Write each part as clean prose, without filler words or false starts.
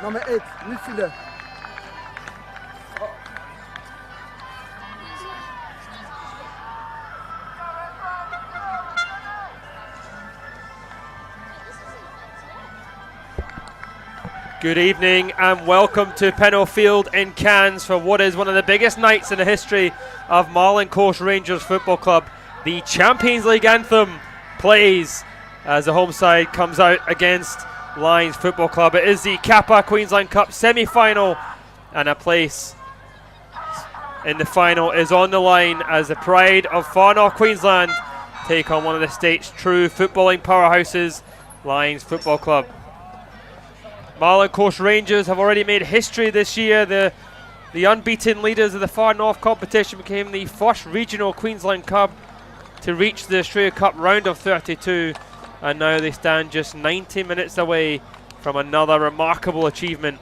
Number 8, midfielder. Good evening and welcome to Penno Field in Cairns for what is one of the biggest nights in the history of Marlin Coast Rangers Football Club. The Champions League anthem plays as the home side comes out against Lions Football Club. It is the Kappa Queensland Cup semi-final, and a place in the final is on the line as the pride of far north Queensland take on one of the state's true footballing powerhouses, Lions Football Club. Marlin Coast Rangers have already made history this year. The unbeaten leaders of the Far North competition became the first regional Queensland club to reach the Australia Cup round of 32, and now they stand just 90 minutes away from another remarkable achievement.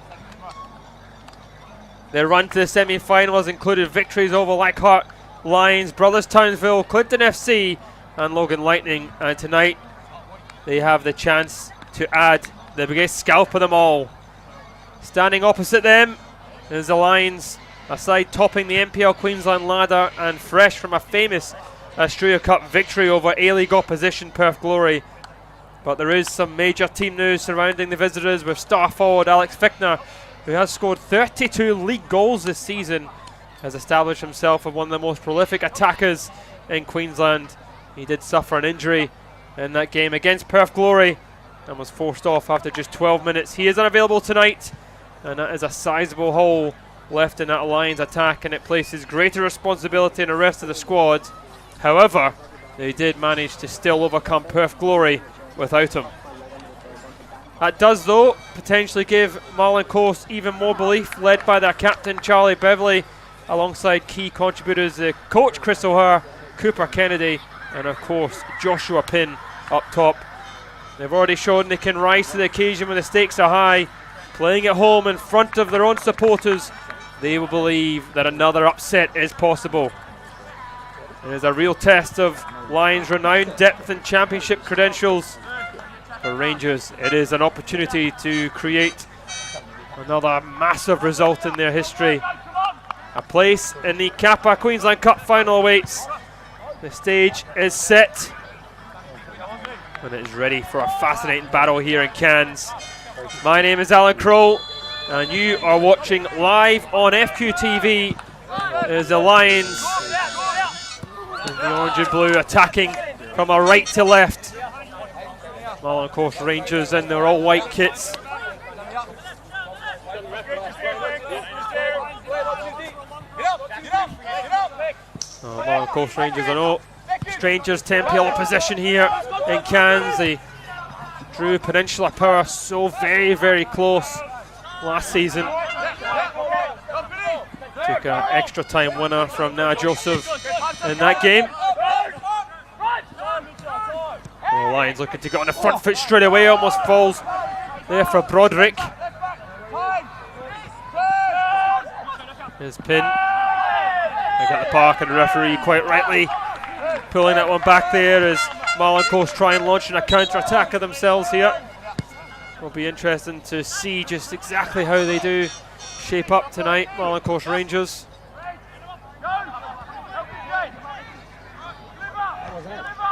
Their run to the semi-final has included victories over Leichhardt, Lions, Brothers Townsville, Clinton FC and Logan Lightning, and tonight they have the chance to add the biggest scalp of them all. Standing opposite them is the Lions, a side topping the NPL Queensland ladder and fresh from a famous Australia Cup victory over A-League opposition Perth Glory. But there is some major team news surrounding the visitors, with star forward Alex Fickner, who has scored 32 league goals this season, has established himself as one of the most prolific attackers in Queensland. He did suffer an injury in that game against Perth Glory and was forced off after just 12 minutes. He is unavailable tonight, and that is a sizable hole left in that Lions attack, and it places greater responsibility on the rest of the squad. However, they did manage to still overcome Perth Glory without him. That does, though, potentially give Marlin Coast even more belief, led by their captain Charlie Beverley, alongside key contributors coach Chris O'Hare, Cooper Kennedy, and of course Joshua Pinn up top. They've already shown they can rise to the occasion when the stakes are high. Playing at home in front of their own supporters, they will believe that another upset is possible. It is a real test of Lions' renowned depth and championship credentials. For Rangers, it is an opportunity to create another massive result in their history. A place in the Kappa Queensland Cup final awaits. The stage is set, and it is ready for a fascinating battle here in Cairns. My name is Alan Kroll, and you are watching live on FQTV as the Lions in the orange and blue attacking from a right to left. Marlin Coast Rangers in their all-white kits. Marlin Coast Rangers are no strangers to NPL opposition here in Cairns. They drew Peninsula Power so very, very close last season. Took an extra time winner from Nah Joseph in that game. The Lions looking to get on the front foot straight away, almost falls there for Broderick. Here's Pinn. They got the park, and the referee quite rightly pulling that one back there as Marlin Coast try and launch a counter-attack of themselves here. Will be interesting to see just exactly how they do shape up tonight, Marlin Coast Rangers.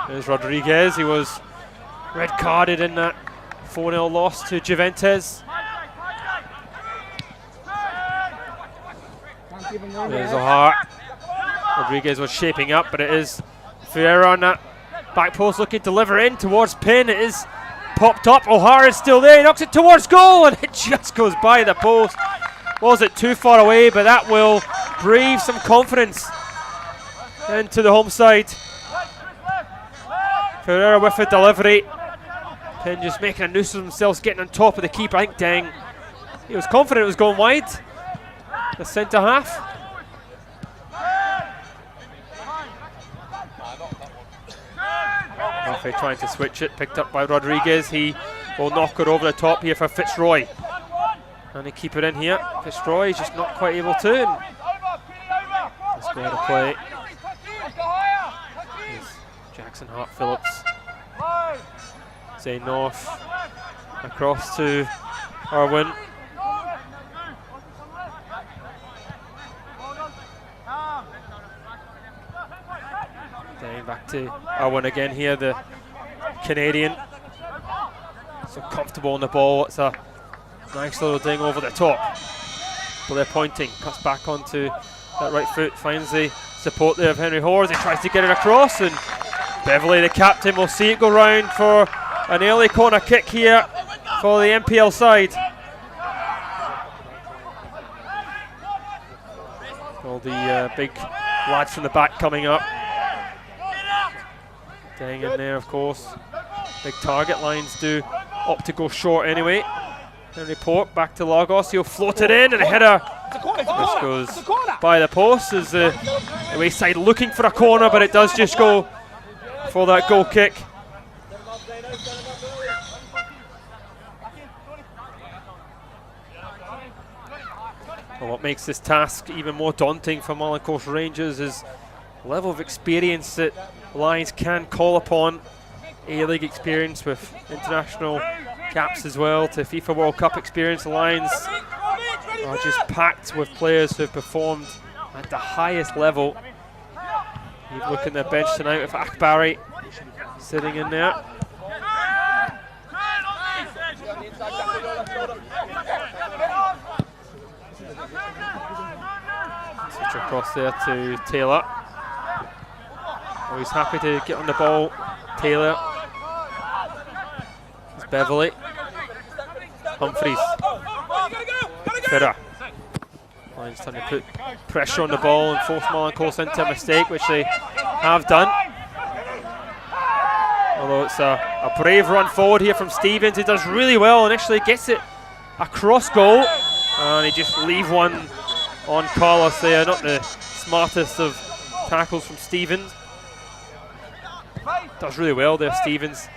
There's Rodriguez. He was red carded in that 4-0 loss to Juventus. There's O'Hare. Rodriguez was shaping up, but it is Ferreira on that back post looking to deliver in towards Pinn. It is popped up. O'Hare is still there. He knocks it towards goal, and it just goes by the post. Was it too far away? But that will breathe some confidence into the home side. Ferreira with the delivery. Pinn just making a noose of themselves, getting on top of the keeper. I think Deng, he was confident it was going wide. The centre half. Murphy trying to switch it, picked up by Rodriguez. He will knock it over the top here for Fitzroy. And they keep it in here. Fitzroy is just not quite able to. Let's go ahead and play. Jackson Hart Phillips. Zane North across to Irwin. Then back to Owen again here, the Canadian. So comfortable on the ball. It's a nice little ding over the top. But they're pointing, cuts back onto that right foot, finds the support there of Henry Hoare as he tries to get it across, and Beverley, the captain, will see it go round for an early corner kick here for the MPL side. All the big lads from the back coming up. Dang in there, of course. Big target lines do opt to go short anyway. Henry Port back to Lagos, he'll float it in and a header. This goes by the post as the away side looking for a corner, but it does just go for that goal kick. Well, what makes this task even more daunting for Marlin Coast Rangers is the level of experience that Lions can call upon. A-League experience with international caps as well, to FIFA World Cup experience. The Lions are just packed with players who have performed at the highest level. You look at their bench tonight with Akbari sitting in there. Switch across there to Taylor. Always happy to get on the ball, Taylor. It's Beverley. Humphreys. Ferrer. Lions trying to put pressure on the ball and force Marlin Coast into a mistake, which they have done. Although it's a brave run forward here from Stevens. He does really well, initially gets it across goal, and he just leave one on Carlos there. Not the smartest of tackles from Stevens. Does really well there, Stevens.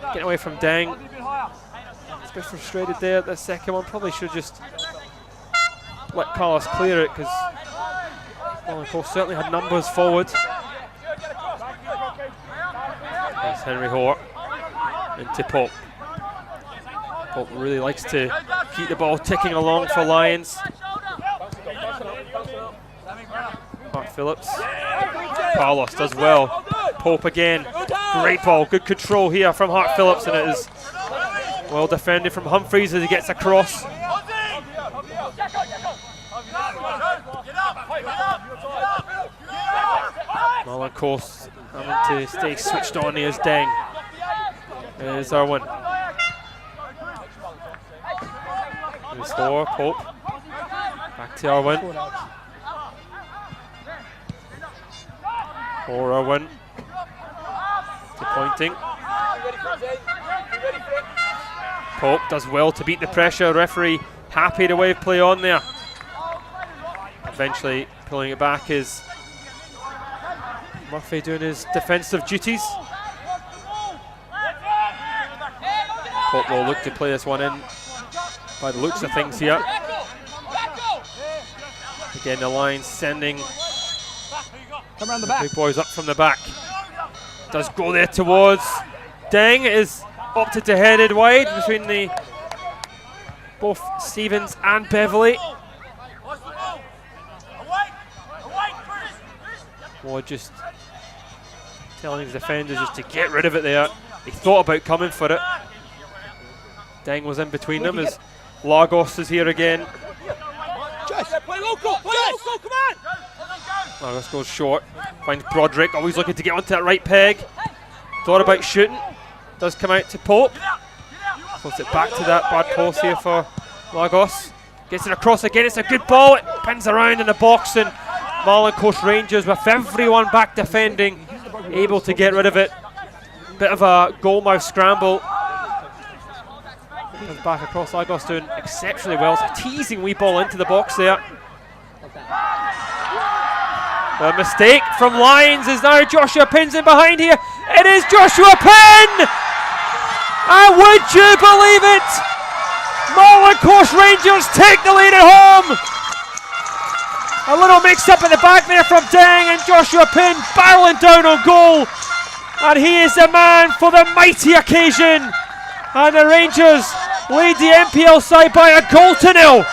Getting away from Dang. He's a bit frustrated there at the second one. Probably should just let Carlos clear it, because Marlin Coast certainly had numbers forward. There's Henry Hoare into Pope. Pope really likes to keep the ball ticking along for Lions. Hart Phillips. Carlos does well. Pope again. Great ball. Good control here from Hart Phillips, and it is well defended from Humphreys as he gets across. Marlin Coast having to stay switched on. Here's Deng. There's Irwin. There's Hoare, Pope. Back to Irwin. Hoare, Irwin. To pointing. Pope does well to beat the pressure. Referee happy to wave play on there. Eventually pulling it back is Murphy doing his defensive duties. Pope will look to play this one in by the looks of things here. Again, the Lions sending the big boys up from the back. Does go there towards Deng. Is opted to head it wide between the both Stevens and Beverley. Or just telling his defenders just to get rid of it there. He thought about coming for it. Deng was in between them as Lagos is here again. Lagos goes short, finds Broderick, always looking to get onto that right peg. Thought about shooting, does come out to Pope. Puts it back to that bad post here for Lagos. Gets it across again, it's a good ball, it pins around in the box, and Marlin Coast Rangers with everyone back defending, able to get rid of it. Bit of a goalmouth scramble. Comes back across, Lagos doing exceptionally well. It's a teasing wee ball into the box there. A mistake from Lions is now Joshua Pinn's in behind here. It is Joshua Pinn! And would you believe it? Marlin Coast Rangers take the lead at home. A little mix up at the back there from Deng, and Joshua Pinn barreling down on goal. And he is the man for the mighty occasion. And the Rangers lead the MPL side by a goal to nil.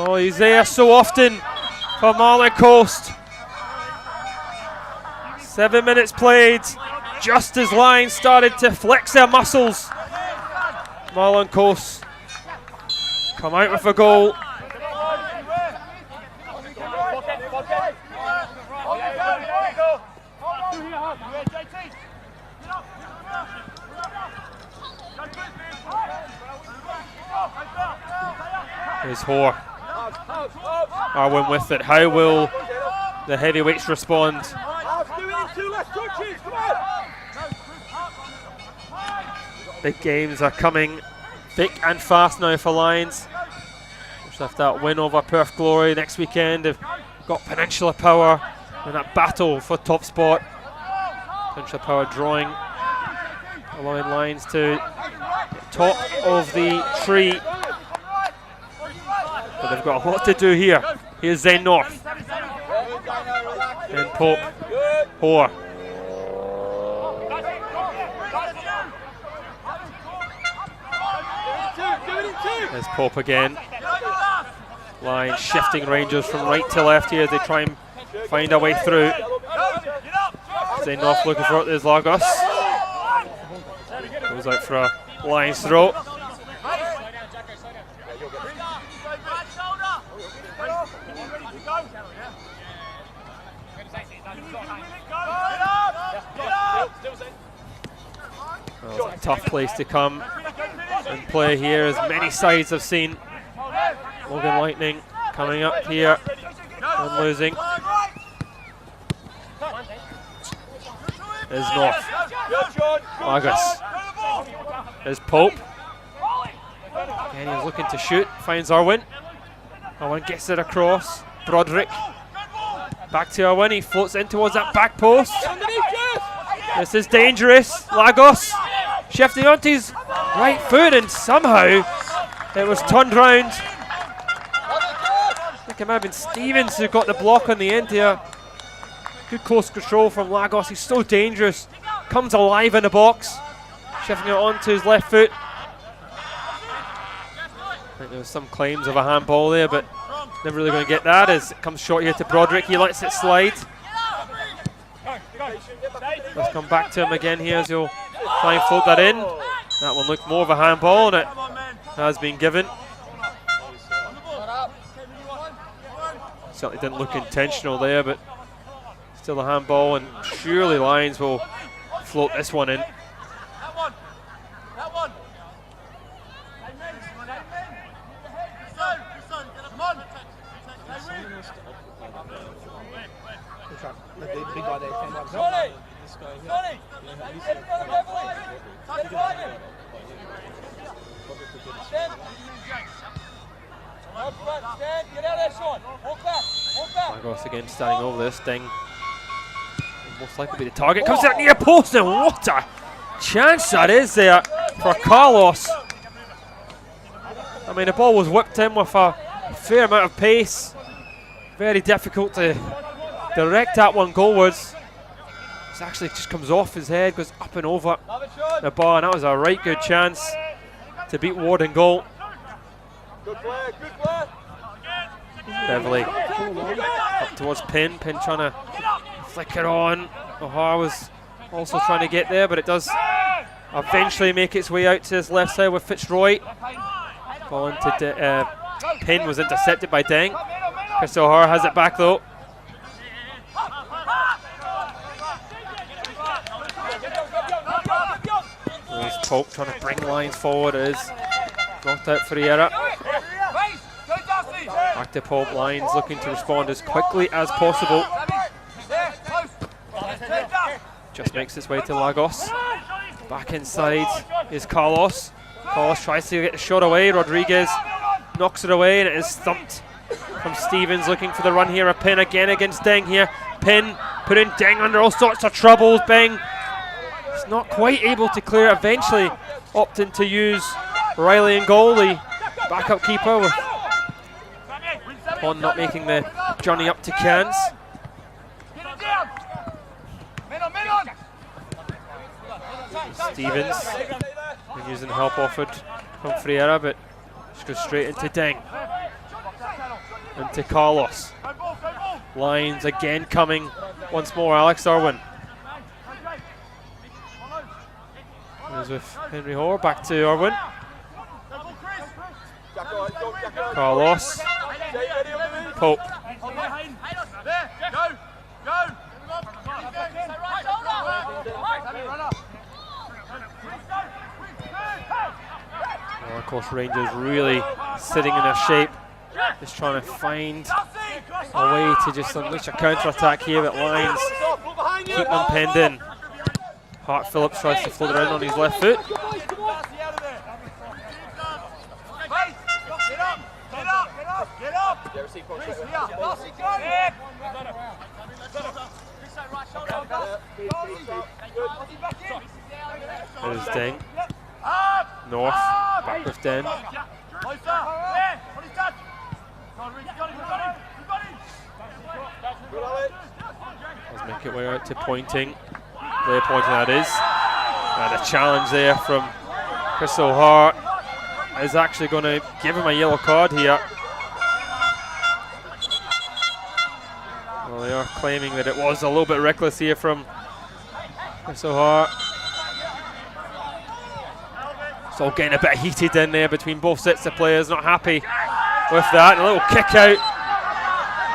Oh, he's there so often for Marlin Coast. 7 minutes played, just as Lions started to flex their muscles. Marlin Coast come out with a goal. Here's Hoare. Arwen with it. How will the heavyweights respond? Big games are coming thick and fast now for Lions. Just after that win over Perth Glory next weekend, they've got Peninsula Power in that battle for top spot. Peninsula Power drawing, allowing Lions to get top of the tree. But they've got a lot to do here. Here's Zen North. And Pope. Hoare. There's Pope again. Lions shifting Rangers from right to left here as they try and find a way through. Zen North looking for it. There's Lagos. Goes out for a Lions throw. Well, it's a tough place to come and play here, as many sides have seen. Logan Lightning coming up here and losing. There's North. Lagos. There's Pope. Again, he's looking to shoot. Finds Arwen. Arwen gets it across. Broderick. Back to Arwen. He floats in towards that back post. This is dangerous. Lagos shifting onto his right foot, and somehow it was turned round. I think it might have been Stevens who got the block on the end here. Good close control from Lagos. He's so dangerous. Comes alive in the box. Shifting it onto his left foot. I think there was some claims of a handball there, but never really going to get that as it comes short here to Broderick. He lets it slide. Let's come back to him again here as he'll try and float that in. That one looked more of a handball, and it has been given. Certainly didn't look intentional there, but still a handball, and surely Lions will float this one in. Lagos again standing over this. Ding. Most likely be the target. Comes out near post, and what a chance that is there for Carlos. I mean, the ball was whipped in with a fair amount of pace. Very difficult to direct that one goalwards. This actually just comes off his head, goes up and over the bar, and that was a right good chance to beat Ward in goal. Beverly up towards Pin. Pin trying to flick it on. O'Hara was also trying to get there, but it does eventually make its way out to his left side with Fitzroy. Ball into Pin was intercepted by Deng. Chris O'Hara has it back though. There's Pope trying to bring Lions forward. It is knocked out for Riera. Back to Pope. Lions looking to respond as quickly as possible. Just makes its way to Lagos. Back inside is Carlos. Carlos tries to get the shot away. Rodriguez knocks it away, and it is thumped from Stevens, looking for the run here. A Pin again against Deng here. Pin putting Deng under all sorts of troubles. Beng is not quite able to clear. Eventually opting to use Riley in goal, the backup keeper, with Pond not making the journey up to Cairns. Stevens using help offered from Freira, but just goes straight into Deng. into Carlos. Lions again coming once more. Alex Irwin. As with Henry Hoare, back to Irwin. Carlos. Pope. Well, of course, Rangers really sitting in their shape, just trying to find a way to just unleash a counter-attack here, but Lions keep them penned in. Hart Phillips tries to float around on his left foot. There's Deng. North, back with Den. Let's make it way out to Pointing. Player Pointing, that is. And a challenge there from Chris O'Hart is actually going to give him a yellow card here. Well, they are claiming that it was a little bit reckless here from Chris O'Hart. It's all getting a bit heated in there between both sets of players, not happy with that. And a little kick out.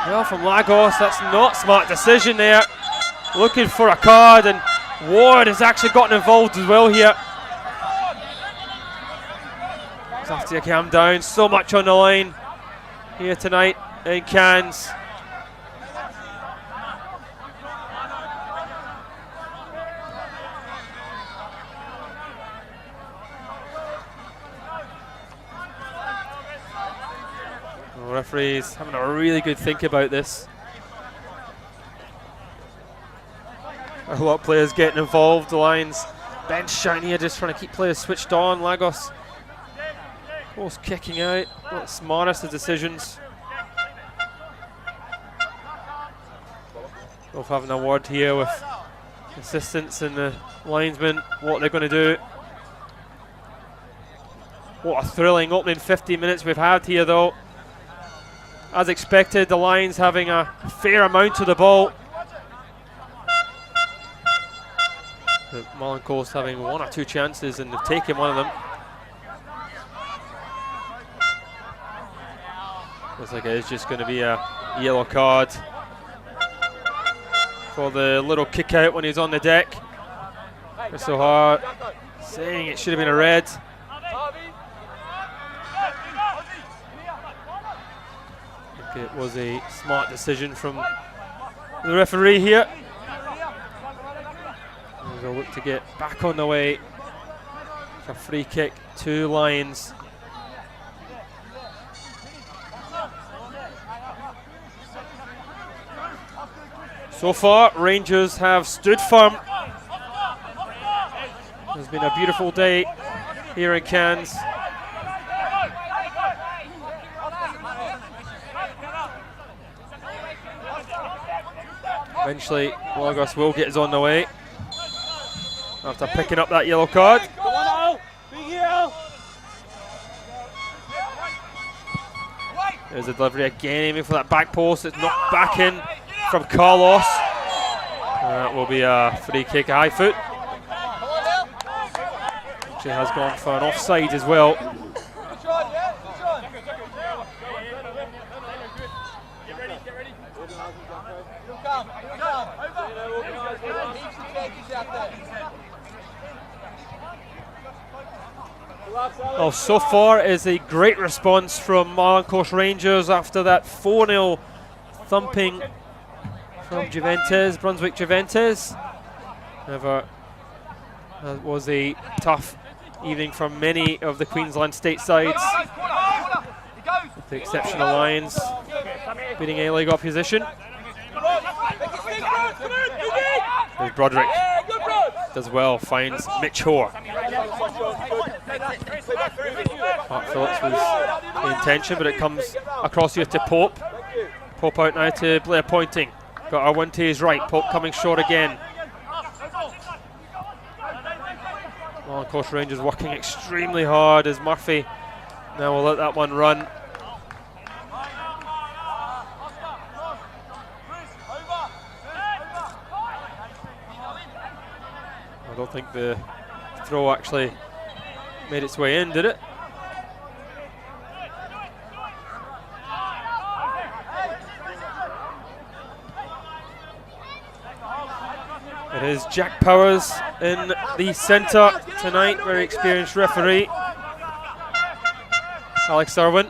Well, from Lagos, that's not a smart decision there. Looking for a card, and Ward has actually gotten involved as well here. Just have to calm down. So much on the line here tonight in Cairns. The referee's having a really good think about this. A lot of players getting involved. The Lions bench shouting here, just trying to keep players switched on. Lagos, of course, kicking out. Not the smartest of decisions. Both having a word here with assistants and the linesmen, what they're going to do. What a thrilling opening 15 minutes we've had here, though. As expected, the Lions having a fair amount of the ball. But Marlin Coast having one or two chances, and they've taken one of them. Looks like it is just going to be a yellow card for the little kick out when he's on the deck. Chris O'Hart saying it should have been a red. I think it was a smart decision from the referee here. They'll look to get back on the way for a free kick to Lions. So far, Rangers have stood firm. It's been a beautiful day here in Cairns. Eventually, Lagos will get us on the way after picking up that yellow card. There's a delivery again, aiming for that back post. It's knocked back in from Carlos. That will be a free kick, a high foot. She has gone for an offside as well. Well, so far is a great response from Marlin Coast Rangers after that 4-0 thumping from Brunswick Juventus. However, it was a tough evening for many of the Queensland state sides, with the exception of Lions beating A-League opposition. As Broderick does well, finds Mitch Hoare. Hart Phillips was the intention, but it comes across here to Pope. Pope out now to Blair Pointing. Got Irwin to his right. Pope coming short again. Marlin Coast Rangers working extremely hard as Murphy now will let that one run. don't think the throw actually made its way in, did it? It is Jack Powers in the centre tonight, very experienced referee. Alex Irwin.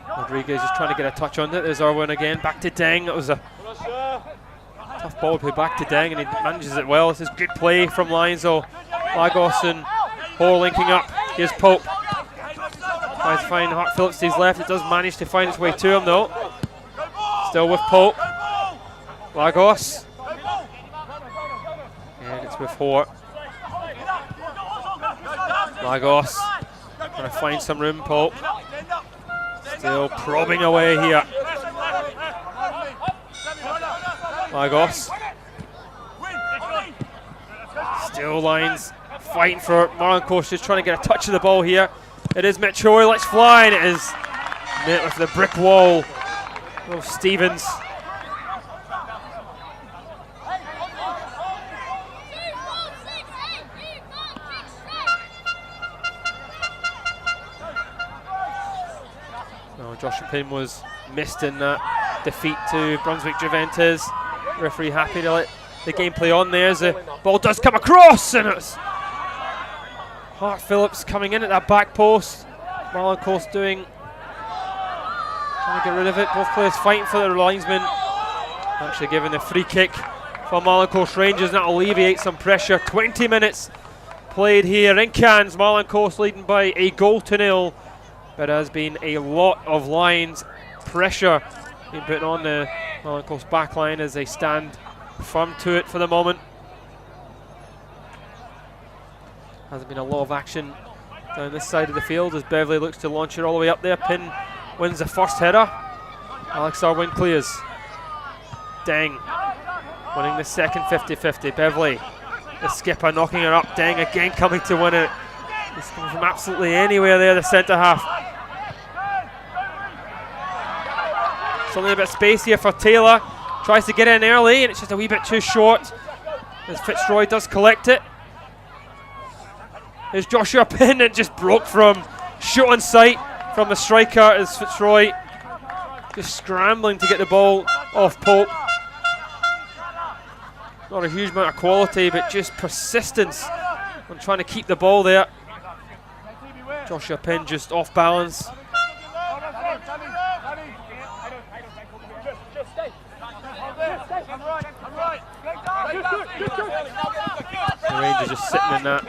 Rodriguez is trying to get a touch on it. There's Irwin again, back to Deng. It was a tough ball to play back to Deng, and he manages it well. This is good play from Lions, though. Lagos and Hoare linking up. Here's Pope. Tries to find Hart Phillips to his left. It does manage to find its way to him, though. Still with Pope. Lagos. And it's with Hoare. Lagos. Trying to find some room, Pope. Still probing away here. Lagos. Still Lions fighting for it. Marlin Coast just trying to get a touch of the ball here. It is Mitch Hoare, let's fly, and it is met with the brick wall of Stevens. Joshua Pin was missed in that defeat to Brunswick Juventus. Referee happy to let the game play on there as the ball does come across, and it's Hart Phillips coming in at that back post. Marlin Coast trying to get rid of it. Both players fighting for their linesman. Actually given the free kick for Marlin Coast Rangers, and that will alleviate some pressure. 20 minutes played here in Cairns. Marlin Coast leading by a 1-0. But there has been a lot of Lions pressure being put on the Marlin Coast back line as they stand firm to it for the moment. Hasn't been a lot of action down this side of the field as Beverley looks to launch it all the way up there. Pin wins the first header. Alex Irwin clears. Deng winning the second 50-50. Beverley, the skipper, knocking her up. Deng again coming to win it. He's coming from absolutely anywhere there, the centre half. Something a bit space here for Taylor. Tries to get in early, and it's just a wee bit too short as Fitzroy does collect it. There's Joshua Pin, and just broke from shot on sight from the striker as Fitzroy just scrambling to get the ball off Pope. Not a huge amount of quality, but just persistence on trying to keep the ball there. Joshua Pin just off balance. The Rangers just sitting in that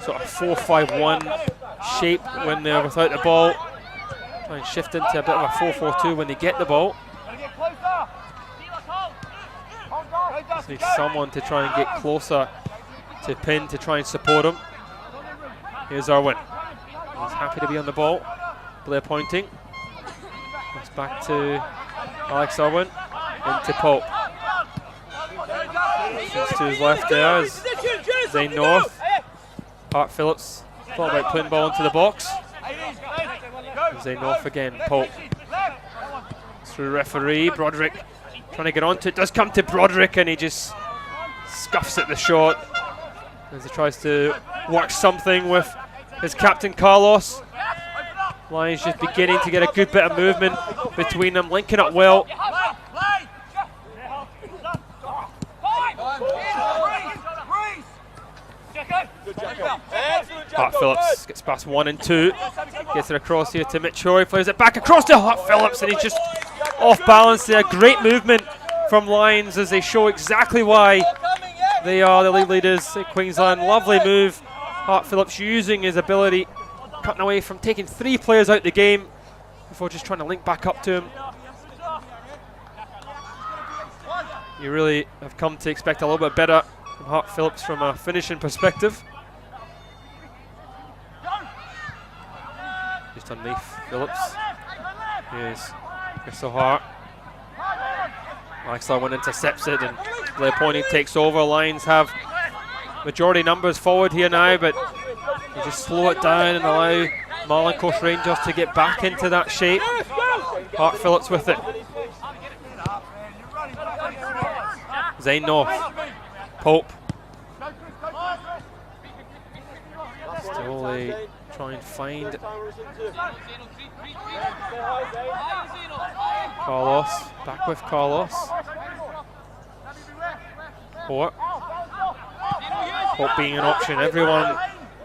sort of 4-5-1 shape when they're without the ball. Try and shift into a bit of a 4-4-2 when they get the ball. Just need someone to try and get closer to Pin to try and support him. Here's Irwin. He's happy to be on the ball. Blair pointing. It's back to Alex Irwin. Into Pope. To his left there is Zane North. Hart Phillips thought about putting the ball into the box. Zane North again. Pope. Through referee. Broderick trying to get onto it. Does come to Broderick, and he just scuffs at the shot as he tries to work something with his captain Carlos. Lions just beginning to get a good bit of movement between them, linking up well. Hart Phillips gets past 1 and 2, gets it across here to Mitch Hoare, plays it back across to Hart Phillips, and he's just off balance there. Great movement from Lions as they show exactly why they are the league leaders in Queensland. Lovely move. Hart Phillips using his ability, cutting away from taking 3 players out the game before just trying to link back up to him. You really have come to expect a little bit better from Hart Phillips from a finishing perspective. Just underneath Phillips. Here's Crystal Hart. Alex Irwin intercepts it, and Blair Pointing takes over. Lions have majority numbers forward here now, but you just slow it down and allow Marlin Coast Rangers to get back into that shape. Hart Phillips with it. Zane North. Pope Will they try and find Carlos? Back with Carlos. Hope being an option. Everyone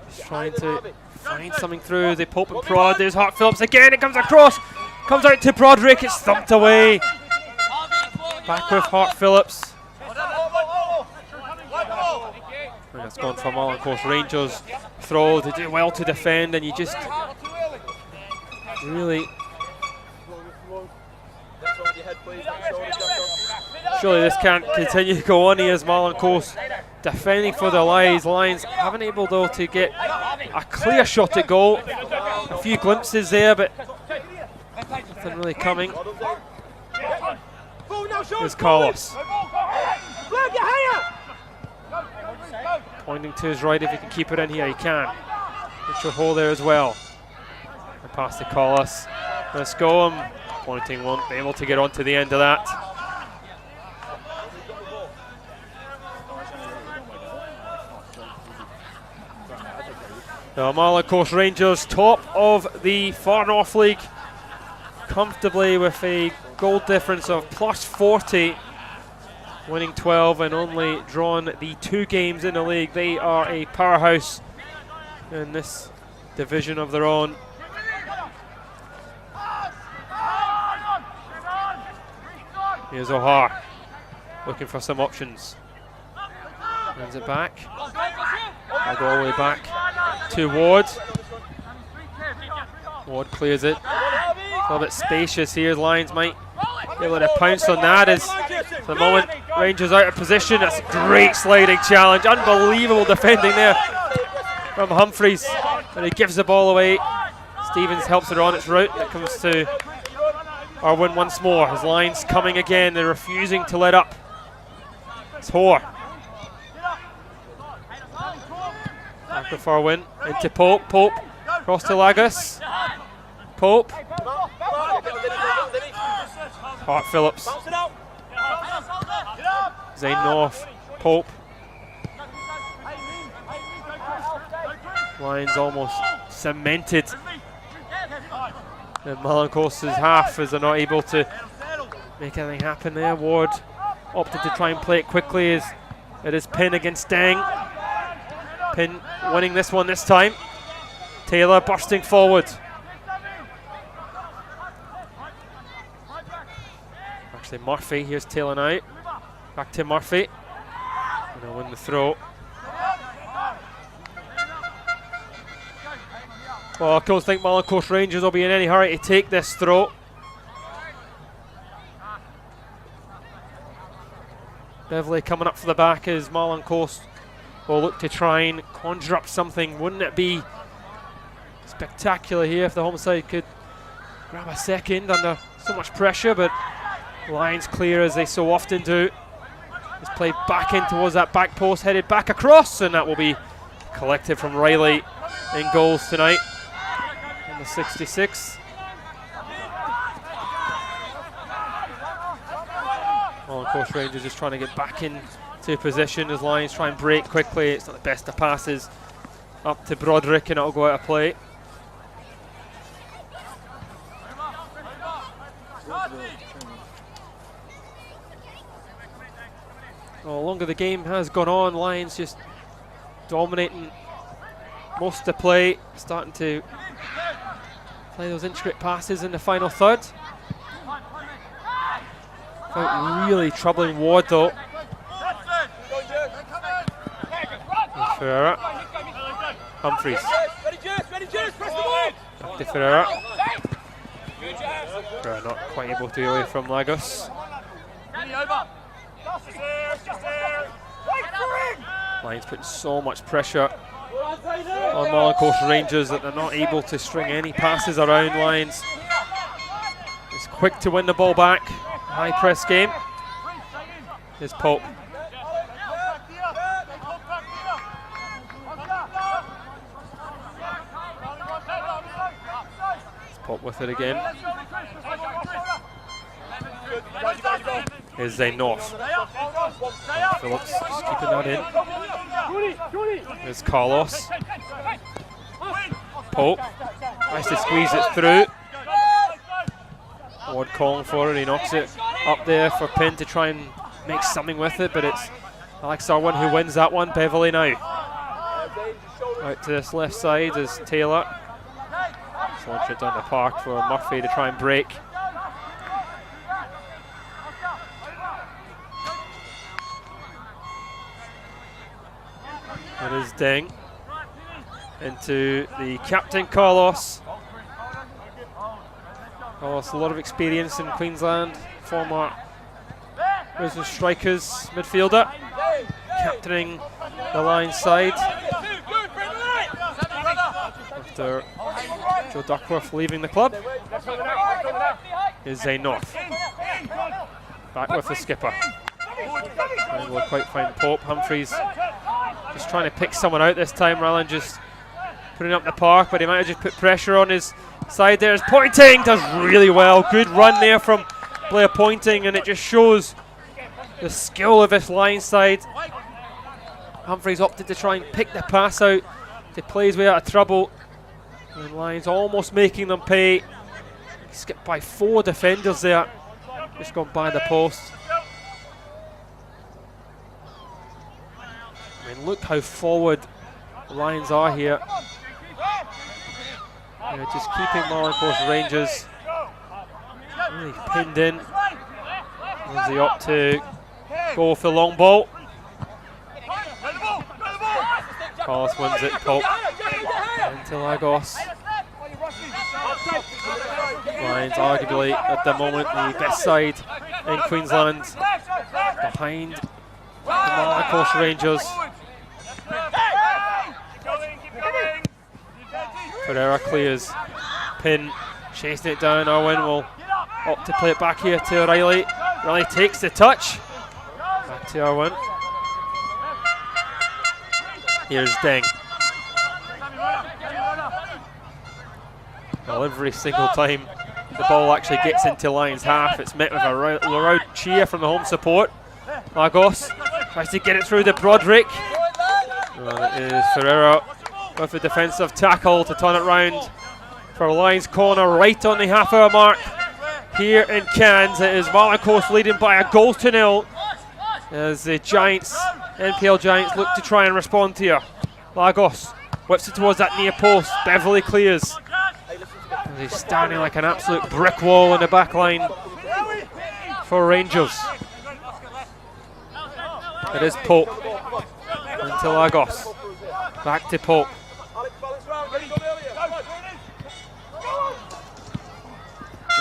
is trying to find something through. They Pope and prod. There's Hart Phillips again. It comes across. Comes out to Broderick. It's thumped away. Back with Hart Phillips. And it's gone from Marlin Coast Rangers. Throw. They do well to defend, and you just really. Surely this can't continue to go on here as Marlin Coast defending for their lives. Lions haven't able though to get a clear shot at goal. A few glimpses there, but nothing really coming. Here's Carlos. Pointing to his right. If he can keep it in here, he can. Get your hole there as well. And pass to Carlos. Let's go. Pointing won't be able to get onto the end of that. Now Marlin Coast Rangers, top of the Far North League, comfortably with a goal difference of +40, winning 12 and only drawn the 2 games in the league. They are a powerhouse in this division of their own. Here's O'Hare, looking for some options. Hands it back. I'll go all the way back to Ward. Ward clears it. A little bit spacious here. Lions might be able to pounce on that as for the moment Rangers out of position. That's a great sliding challenge. Unbelievable defending there from Humphreys. And he gives the ball away. Stevens helps it on its route. It comes to our win once more. His Lions coming again. They're refusing to let up. It's Hoare. Back with Farwin. Into Pope. Pope. Cross to Lagos. Pope. Hart Phillips. Zane North. Pope. Lions almost cemented in Marlin Coast's half as they're not able to make anything happen there. Ward opted to try and play it quickly as it is Pin against Deng. Pin winning this one this time. Taylor bursting forward. Actually Murphy, here's Taylor now. Back to Murphy. And he'll win the throw. Well, I don't think Marlin Coast Rangers will be in any hurry to take this throw. Beverley coming up for the back as Marlin Coast will look to try and conjure up something. Wouldn't it be spectacular here if the home side could grab a second under so much pressure, but Lions clear as they so often do. It's played back in towards that back post, headed back across, and that will be collected from Riley in goals tonight. The 66. Marlin Coast Rangers just trying to get back into position as Lions try and break quickly. It's not the best of passes up to Broderick, and it'll go out of play. Well, the longer the game has gone on, Lions just dominating most of the play, starting to play those intricate passes in the final third. Without really troubling Ward though. Ferreira. Humphreys. Back to Ferreira. Ferreira not quite able to get away from Lagos. Lions putting so much pressure on Marlin Coast Rangers that they're not able to string any passes around. Lions is quick to win the ball back. High press game. Here's Pope. It's Pope with it again. Here's Zane North. Phillips just keeping that in. There's Carlos. Pope tries to squeeze it through. Ward calling for it, he knocks it up there for Pin to try and make something with it, but it's Alex Irwin who wins that one. Beverley now. Out to this left side is Taylor. Just launch it down the park for Murphy to try and break. It is Deng into the captain Carlos. Carlos, a lot of experience in Queensland, former Brisbane Strikers midfielder, captaining the Lions side after Joe Duckworth leaving the club. Is Zane North back with the skipper. And we'll quite find Pope. Humphreys just trying to pick someone out this time. Marlin just putting up the park, but he might have just put pressure on his side there. As Pointing does really well. Good run there from Blair Pointing, and it just shows the skill of this Lions side. Humphreys opted to try and pick the pass out to play his way out of trouble. And Lions almost making them pay. He skipped by 4 defenders there. Just gone by the post. I mean, look how forward the Lions are here. Just keeping Marlin Coast Rangers really pinned in. As they opt to go for the long ball. Carlos wins it. Pope into Lagos. Lions arguably at the moment the best side in Queensland, behind the Marlin Coast Rangers. Ferreira clears. Pin chasing it down. Irwin will opt to play it back here to O'Reilly. O'Reilly takes the touch. Back to Irwin. Here's Deng. Well, every single time the ball actually gets into Lions half, it's met with a loud cheer from the home support. Lagos tries to get it through to Broderick. And it is Ferreira with the defensive tackle to turn it round for Lions corner right on the half-hour mark here in Cairns. It is Marlin Coast leading by a goal to 0 as the Giants, NPL Giants, look to try and respond here. Lagos whips it towards that near post. Beverley clears. And he's standing like an absolute brick wall in the back line for Rangers. It is Pope into Lagos. Back to Pope.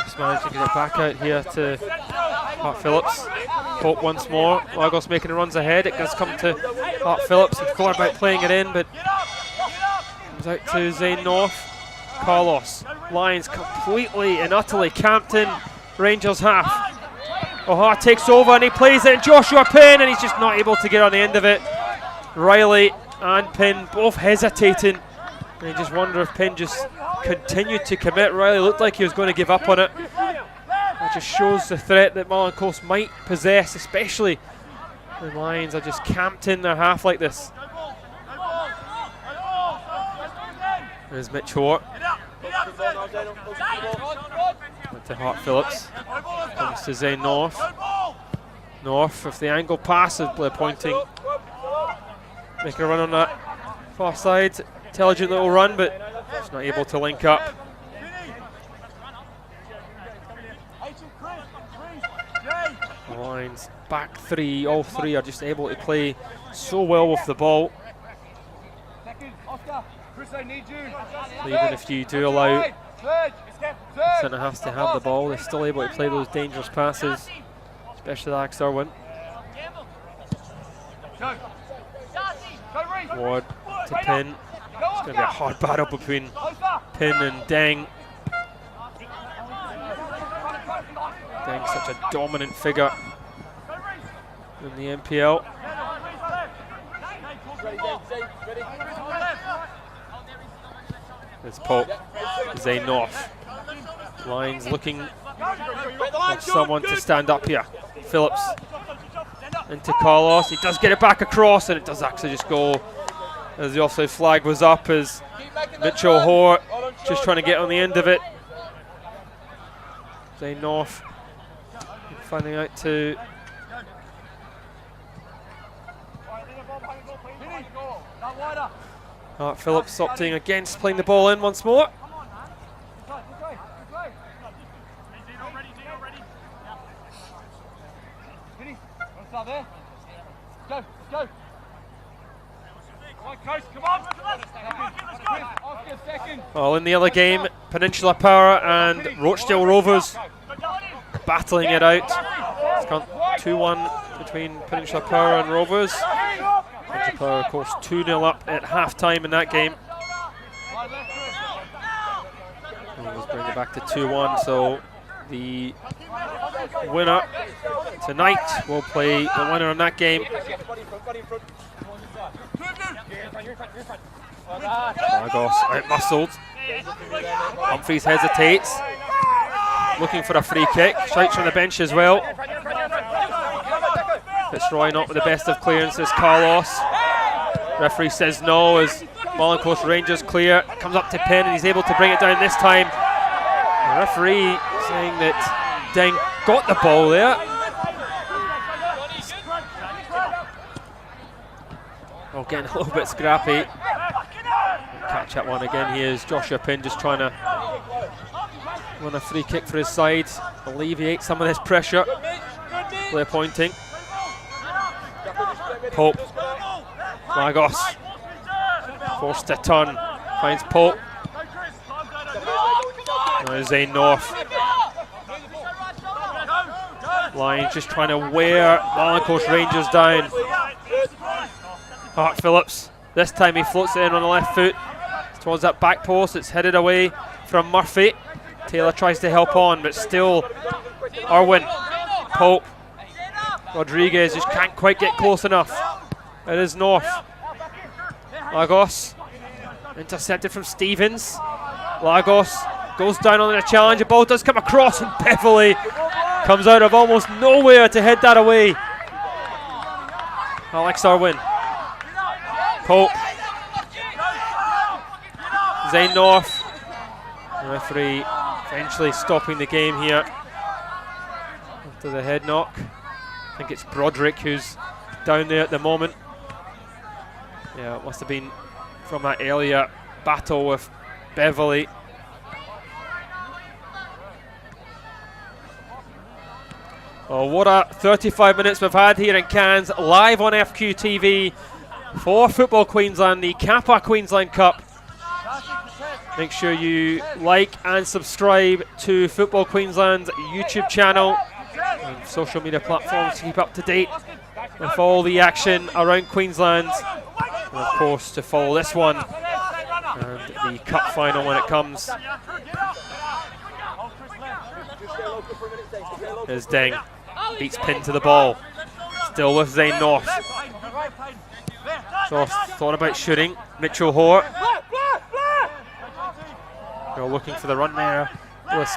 Just managed to get it back out here to Hart Phillips. Pope once more. Lagos making the runs ahead. It does come to Hart Phillips. He's thought about playing it in, but comes out to Zane North. Carlos. Lions completely and utterly camped in Rangers half. O'Hara takes over and he plays it in Joshua Pin, and he's just not able to get on the end of it. Riley and Pin both hesitating. And you just wonder if Pin just continued to commit. Riley looked like he was going to give up on it. That just shows the threat that Marlin Coast might possess, especially when Lions are just camped in their half like this. There's Mitch Hort. Went to Hart Phillips. Comes to Zane North. North with the angle pass of Blair Pointing. Making a run on that far side. Intelligent little run, but just not able to link up. The Lions back 3, all 3 are just able to play so well with the ball. Even if you do allow centre halves to have the ball, they're still able to play those dangerous passes, especially Alex Irwin. Ward to Pin. It's going to be a hard battle between Pin and Deng. Deng's such a dominant figure in the NPL. It's Pope. Zane North. Lions looking for someone to stand up here. Phillips into Carlos. He does get it back across, and it does actually just go as the offside flag was up, as Mitchell Hoare just trying to get on the end of it. Zane North finding out to Phillips opting against playing the ball in once more. Well, in the other game, Peninsula Power and Rochdale Rovers battling it out. It's gone 2-1 between Peninsula Power and Rovers. Peninsula Power, of course, 2-0 up at half-time in that game. Rovers bring it back to 2-1, so the winner tonight will play the winner in that game. Lagos out-muscled. Humphreys hesitates, looking for a free kick. Shouts from the bench as well. Fitzroy not with the best of clearances. Carlos. Referee says no as Marlin Coast Rangers clear. Comes up to Penn and he's able to bring it down this time. The referee saying that Deng got the ball there. Oh, getting a little bit scrappy. Catch that one again. Here's Joshua Penn just trying to win a free kick for his side, alleviate some of this pressure. Player pointing. Pope. Lagos. Forced to turn. Finds Pope. Now Zane North. Lions just trying to wear Marlin Coast Rangers down. Hart Phillips. This time he floats it in on the left foot towards that back post. It's headed away from Murphy. Taylor tries to help on, but still Irwin. Pope. Rodriguez just can't quite get close enough. It is North. Lagos. Intercepted from Stevens. Lagos goes down on the challenge. The ball does come across and Beverley comes out of almost nowhere to head that away. Alex Irwin. Pope. Zane North. The referee eventually stopping the game here after the head knock. I think it's Broderick who's down there at the moment. Yeah, it must have been from that earlier battle with Beverley. Oh, what a 35 minutes we've had here in Cairns, live on FQ TV for Football Queensland, the Kappa Queensland Cup. Make sure you like and subscribe to Football Queensland's YouTube channel and social media platforms to keep up to date with all the action around Queensland. And of course to follow this one and the cup final when it comes. Here's Deng. Beats Pin to the ball. Still with Zane North. So thought about shooting. Mitchell Hoare. They're looking for the run there. Lewis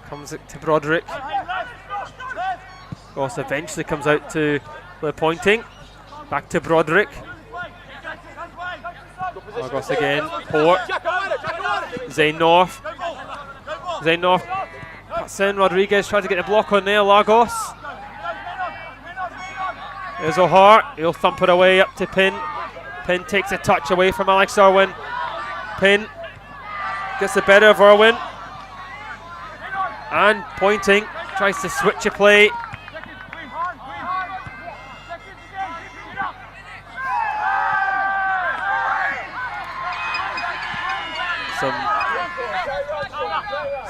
comes to Broderick. Ross eventually comes out to the pointing. Back to Broderick. Lagos again. Hoare. Zane North. Zane North. Cuts in. Rodriguez tries to get the block on there. Lagos. There's O'Hart. He'll thump it away up to Pin. Pin takes a touch away from Alex Irwin. Pin gets the better of Irwin. And pointing. Tries to switch a play. Some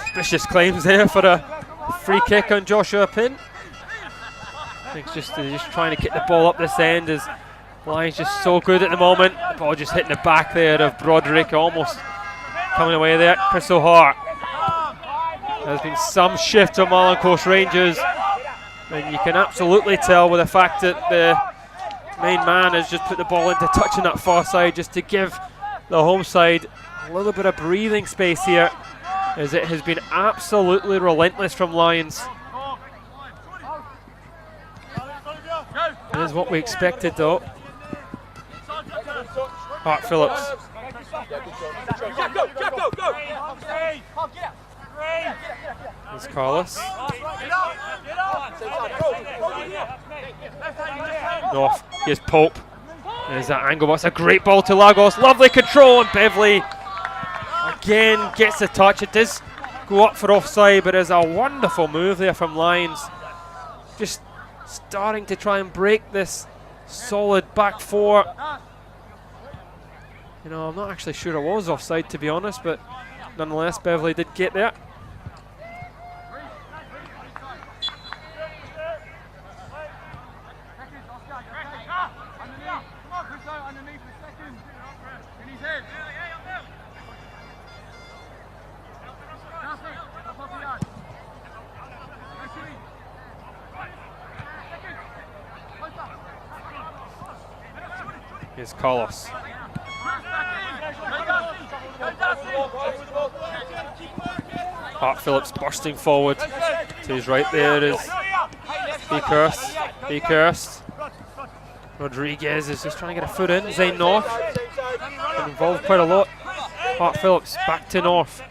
suspicious claims there for a free kick on Joshua Pin. I think they're just trying to get the ball up this end as Lions just so good at the moment. The ball just hitting the back there of Broderick, almost coming away there. Chris O'Hart. There's been some shift on Marlin Coast Rangers, and you can absolutely tell with the fact that the main man has just put the ball into touching that far side just to give the home side a little bit of breathing space here, as it has been absolutely relentless from Lions. It is what we expected though. Hart Phillips. There's Carlos. North. Here's Pope. There's that angle. That's a great ball to Lagos. Lovely control, and Beverley again gets the touch. It does go up for offside, but there's a wonderful move there from Lyons. Just starting to try and break this solid back four. You know, I'm not actually sure it was offside, to be honest, but nonetheless, Beverley did get there. Here's Carlos. Hart Phillips bursting forward to his right. There is Beakhurst. Rodriguez is just trying to get a foot in. Zane North been involved quite a lot. Hart Phillips back to North.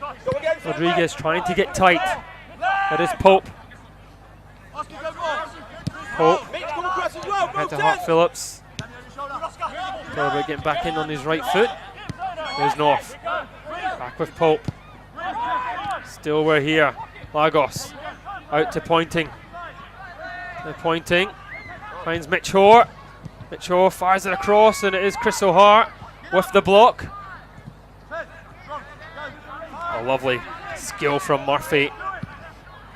Rodriguez trying to get tight. That is Pope. Head to Hart Phillips. Thought about getting back in on his right foot. There's North. Back with Pope. Still we're here. Lagos out to Pointing. They're Pointing. Finds Mitch Hoare. Mitch Hoare fires it across, and it is Chris O'Hart with the block. A lovely skill from Murphy.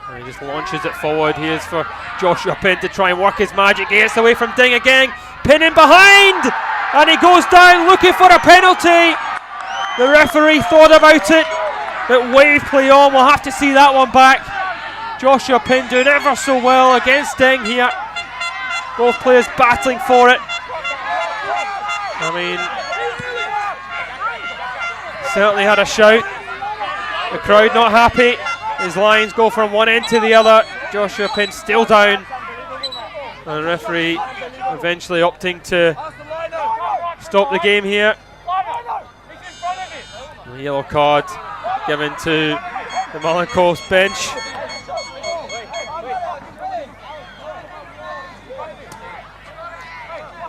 And he just launches it forward. Here's for Joshua Pinn to try and work his magic. He gets away from Ding again. Pinn in behind! And he goes down looking for a penalty. The referee thought about it, but waved play on. We'll have to see that one back. Joshua Pinn doing ever so well against Ding here. Both players battling for it. I mean, certainly had a shout. The crowd not happy. His Lions go from one end to the other. Joshua Pinn still down. And the referee eventually opting to stop the game here. The yellow card given to the Marlin Coast bench.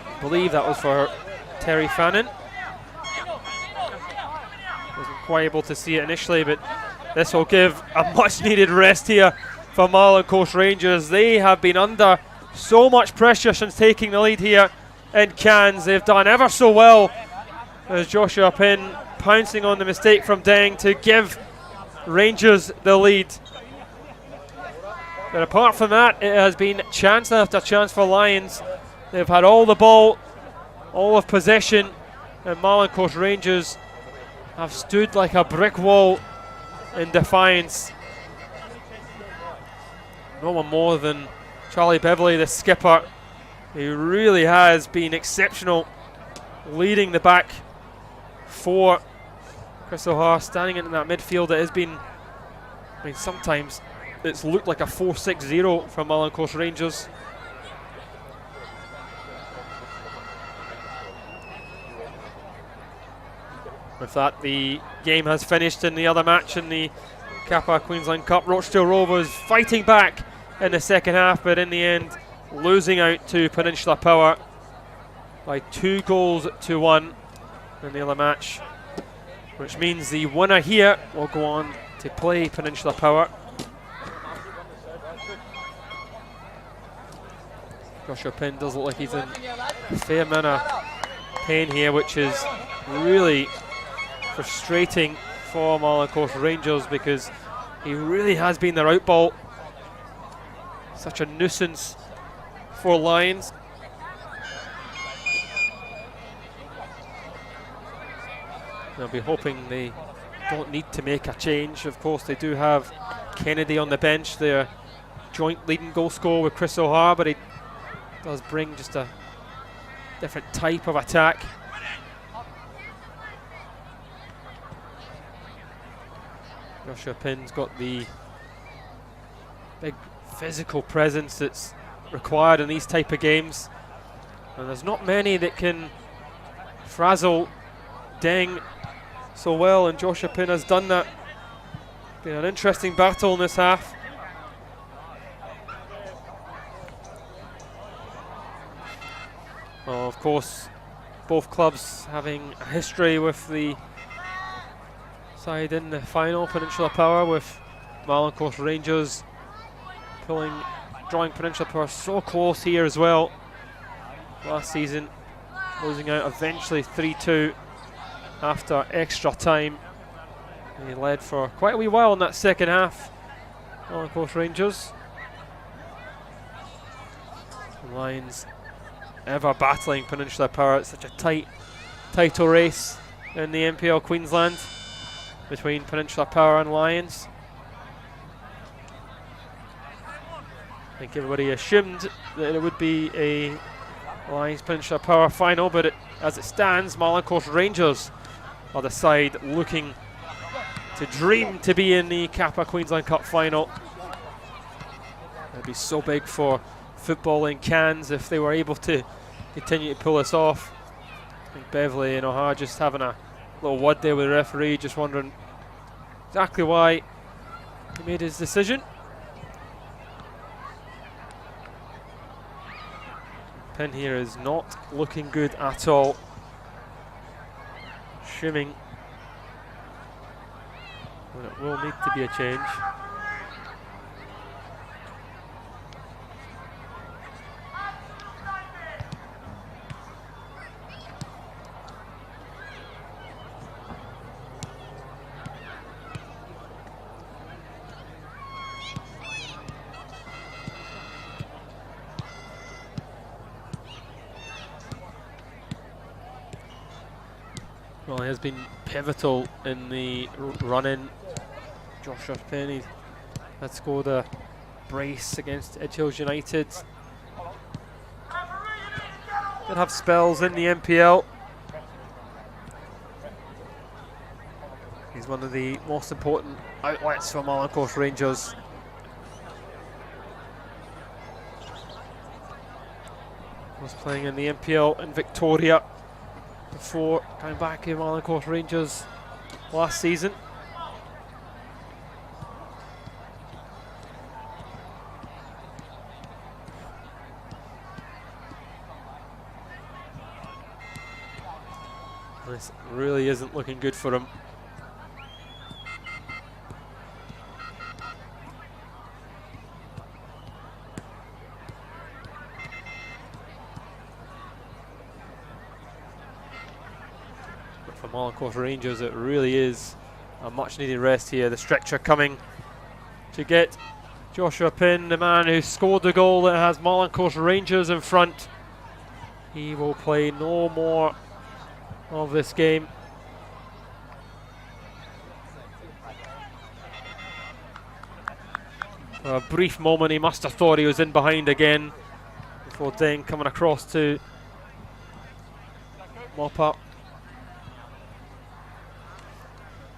I believe that was for Terry Fannin. Wasn't quite able to see it initially, but this will give a much needed rest here for Marlin Coast Rangers. They have been under so much pressure since taking the lead here in Cairns. They've done ever so well as Joshua Pinn pouncing on the mistake from Deng to give Rangers the lead. But apart from that, it has been chance after chance for Lions. They've had all the ball, all of possession, and Marlin Coast Rangers have stood like a brick wall in defiance. No one more than Charlie Beverley, the skipper. He really has been exceptional, leading the back four. Chris O'Hare standing in that midfield. It has been, I mean, sometimes it's looked like a 4-6-0 from Marlin Coast Rangers. With that, the game has finished in the other match in the Kappa Queensland Cup. Rochdale Rovers fighting back in the second half, but in the end losing out to Peninsula Power by 2-1 in the other match, which means the winner here will go on to play Peninsula Power. Joshua Pinn does look like he's in a fair amount of pain here, which is really frustrating for Marlin Coast Rangers because he really has been their outball. Such a nuisance for Lions. They'll be hoping they don't need to make a change. Of course, they do have Kennedy on the bench, their joint leading goal scorer with Chris O'Hare, but he does bring just a different type of attack. Joshua Pinn's got the big physical presence that's required in these type of games, and there's not many that can frazzle Deng so well, and Joshua Pin has done that. Been an interesting battle in this half. Well, of course, both clubs having a history with the side in the final, Peninsula Power, with Marlin Coast Rangers drawing Peninsula Power so close here as well last season, losing out eventually 3-2 after extra time. They led for quite a wee while in that second half, Marlin Coast Rangers. The Lions ever battling Peninsula Power. It's such a tight title race in the NPL Queensland between Peninsula Power and Lions. I think everybody assumed that it would be a Lions Peninsula Power final, but as it stands, Marlin Coast Rangers are the side looking to dream to be in the Kappa Queensland Cup final. It'd be so big for football in Cairns if they were able to continue to pull this off. I think Beverley and O'Hara just having a little word there with the referee, just wondering exactly why he made his decision. Pin here is not looking good at all. Assuming that it will need to be a change. Well, he has been pivotal in the run-in. Joshua Penny had scored a brace against Edge Hills United. Did have spells in the NPL. He's one of the most important outlets for Marlin Coast Rangers. Was playing in the NPL in Victoria before coming back in Marlin Coast Rangers last season. This really isn't looking good for him. For Marlin Coast Rangers, it really is a much needed rest here. The stretcher coming to get Joshua Pin, the man who scored the goal that has Marlin Coast Rangers in front. He will play no more of this game. For a brief moment he must have thought he was in behind again before Deng coming across to mop up.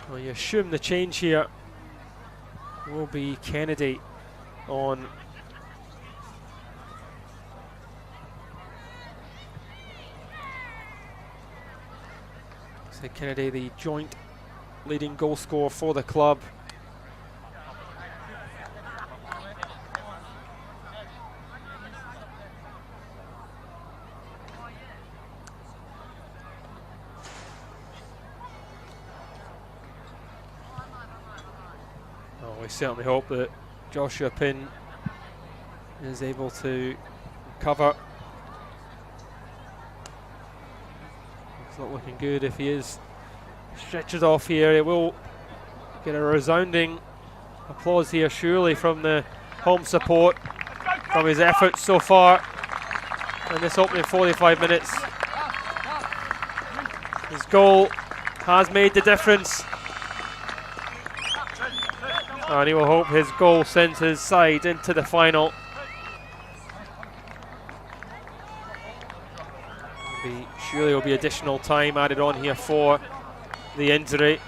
Well, you assume the change here will be Kennedy on Kennedy, the joint leading goal scorer for the club. Well, we certainly hope that Joshua Pin is able to recover. It's not looking good if he is stretches off here. It will get a resounding applause here, surely, from the home support, from his efforts so far in this opening 45 minutes. His goal has made the difference, and he will hope his goal sends his side into the final. Surely there will be additional time added on here for the injury.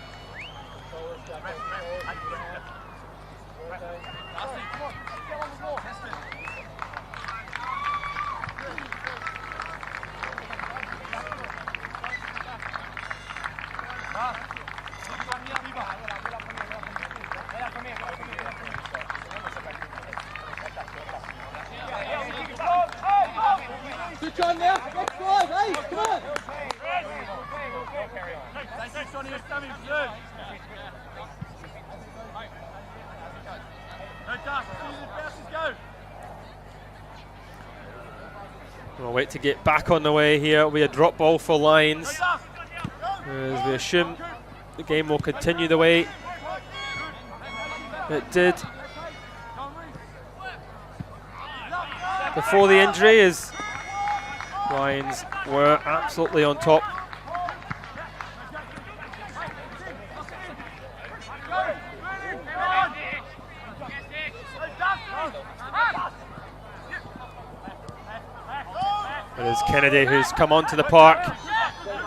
We'll wait to get back on the way here. It'll be a drop ball for Lions, as we assume the game will continue the way it did before the injury, as Lions were absolutely on top. It is Kennedy who's come onto the park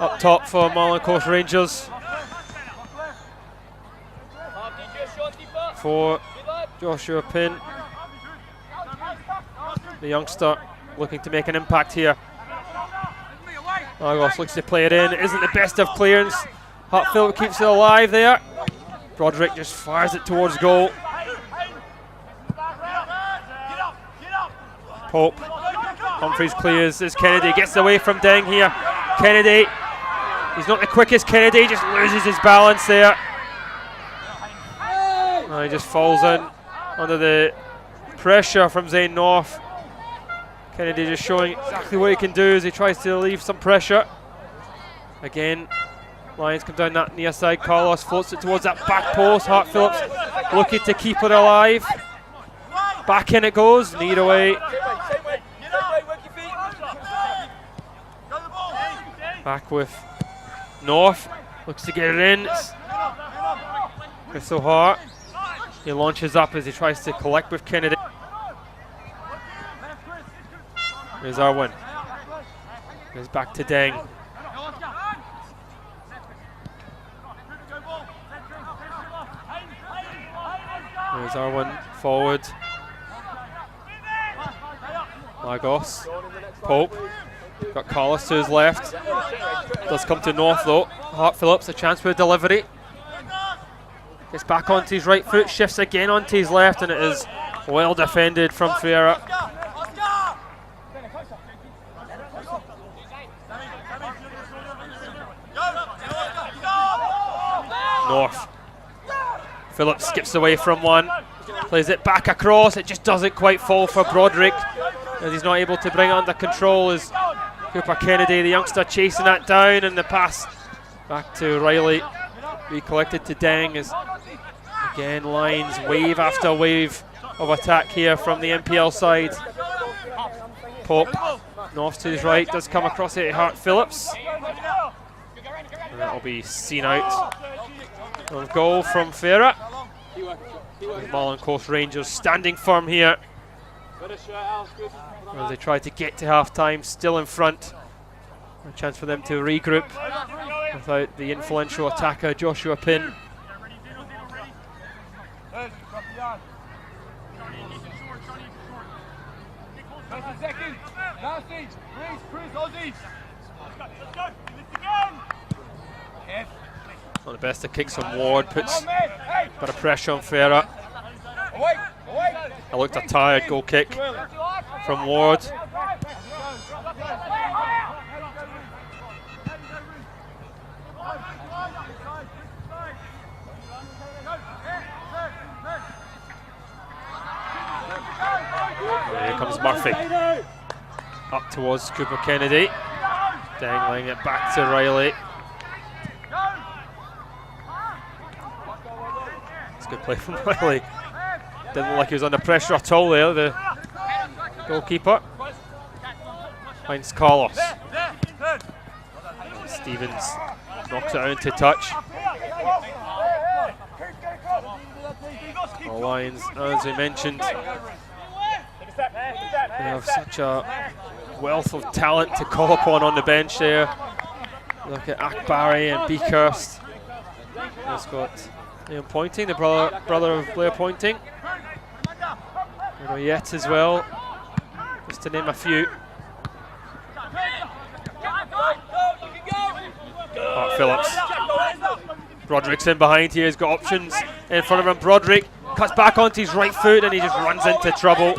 up top for Marlin Coast Rangers. For Joshua Pinn, the youngster looking to make an impact here. Argos looks to play it in. It isn't the best of clearance. Hartfield keeps it alive there. Broderick just fires it towards goal. Pope. Humphreys clears as Kennedy gets away from Deng here. Kennedy, he's not the quickest. Kennedy just loses his balance there. He just falls in under the pressure from Zane North. Kennedy just showing exactly what he can do as he tries to relieve some pressure. Again, Lions come down that near side. Carlos floats it towards that back post. Hart Phillips looking to keep it alive. Back in it goes. Need away. Back with North. Looks to get it in. Crystal Hart. He launches up as he tries to collect with Kennedy. Here's Arwin. Goes back to Deng. There's Arwin forward. Lagos. Pope. Got Carlos to his left. Does come to North though. Hart Phillips, a chance for a delivery. Gets back onto his right foot, shifts again onto his left, and it is well defended from Fiera. North. Phillips skips away from one, plays it back across. It just doesn't quite fall for Broderick, as he's not able to bring it under control. As Cooper Kennedy, the youngster, chasing that down, and the pass back to Riley, recollected to Deng. As again, Lions wave after wave of attack here from the MPL side. Pope, North to his right, does come across it to Hart Phillips, and that'll be seen out of goal from Farah. Marlin Coast Rangers standing firm here as they try to get to half time, still in front. A chance for them to regroup without the influential attacker Joshua Pinn. Not the best of kicks from Ward, puts a bit of pressure on Farah. It looked a tired goal kick from Ward. Here comes Murphy. Up towards Cooper Kennedy. Dangling it back to Riley. It's a good play from Riley. Didn't look like he was under pressure at all there, the goalkeeper. Finds Carlos. Stevens knocks it out into touch. The Lions, as we mentioned, they have such a wealth of talent to call upon on the bench there. Look at Akbari and Beakhurst. He's got Liam Pointing, the brother of Blair Pointing. Yet as well, just to name a few. Hart Phillips. Broderick's in behind here, he's got options in front of him. Broderick cuts back onto his right foot and he just runs into trouble.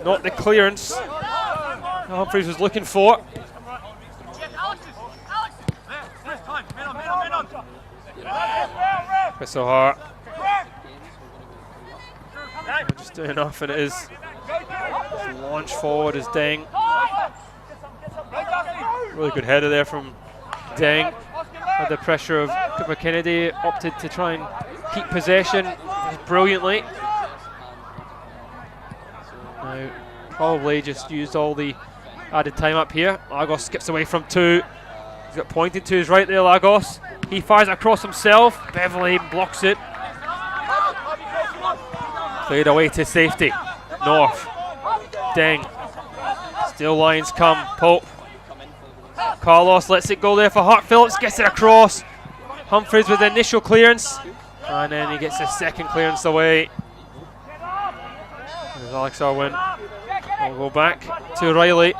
Not the clearance Humphreys was looking for. Whistle Hart. Just doing enough, and it is launch forward as Deng. Really good header there from Deng. Had the pressure of Cooper Kennedy, opted to try and keep possession brilliantly. Now, probably just used all the added time up here. Lagos skips away from 2. He's got pointed to his right there, Lagos. He fires it across himself. Beverley blocks it. Played away to safety. North. Deng. Still Lions come. Pope. Carlos lets it go there for Hart. Phillips gets it across. Humphreys with the initial clearance. And then he gets a second clearance away. There's Alex Irwin. We'll go back to Riley.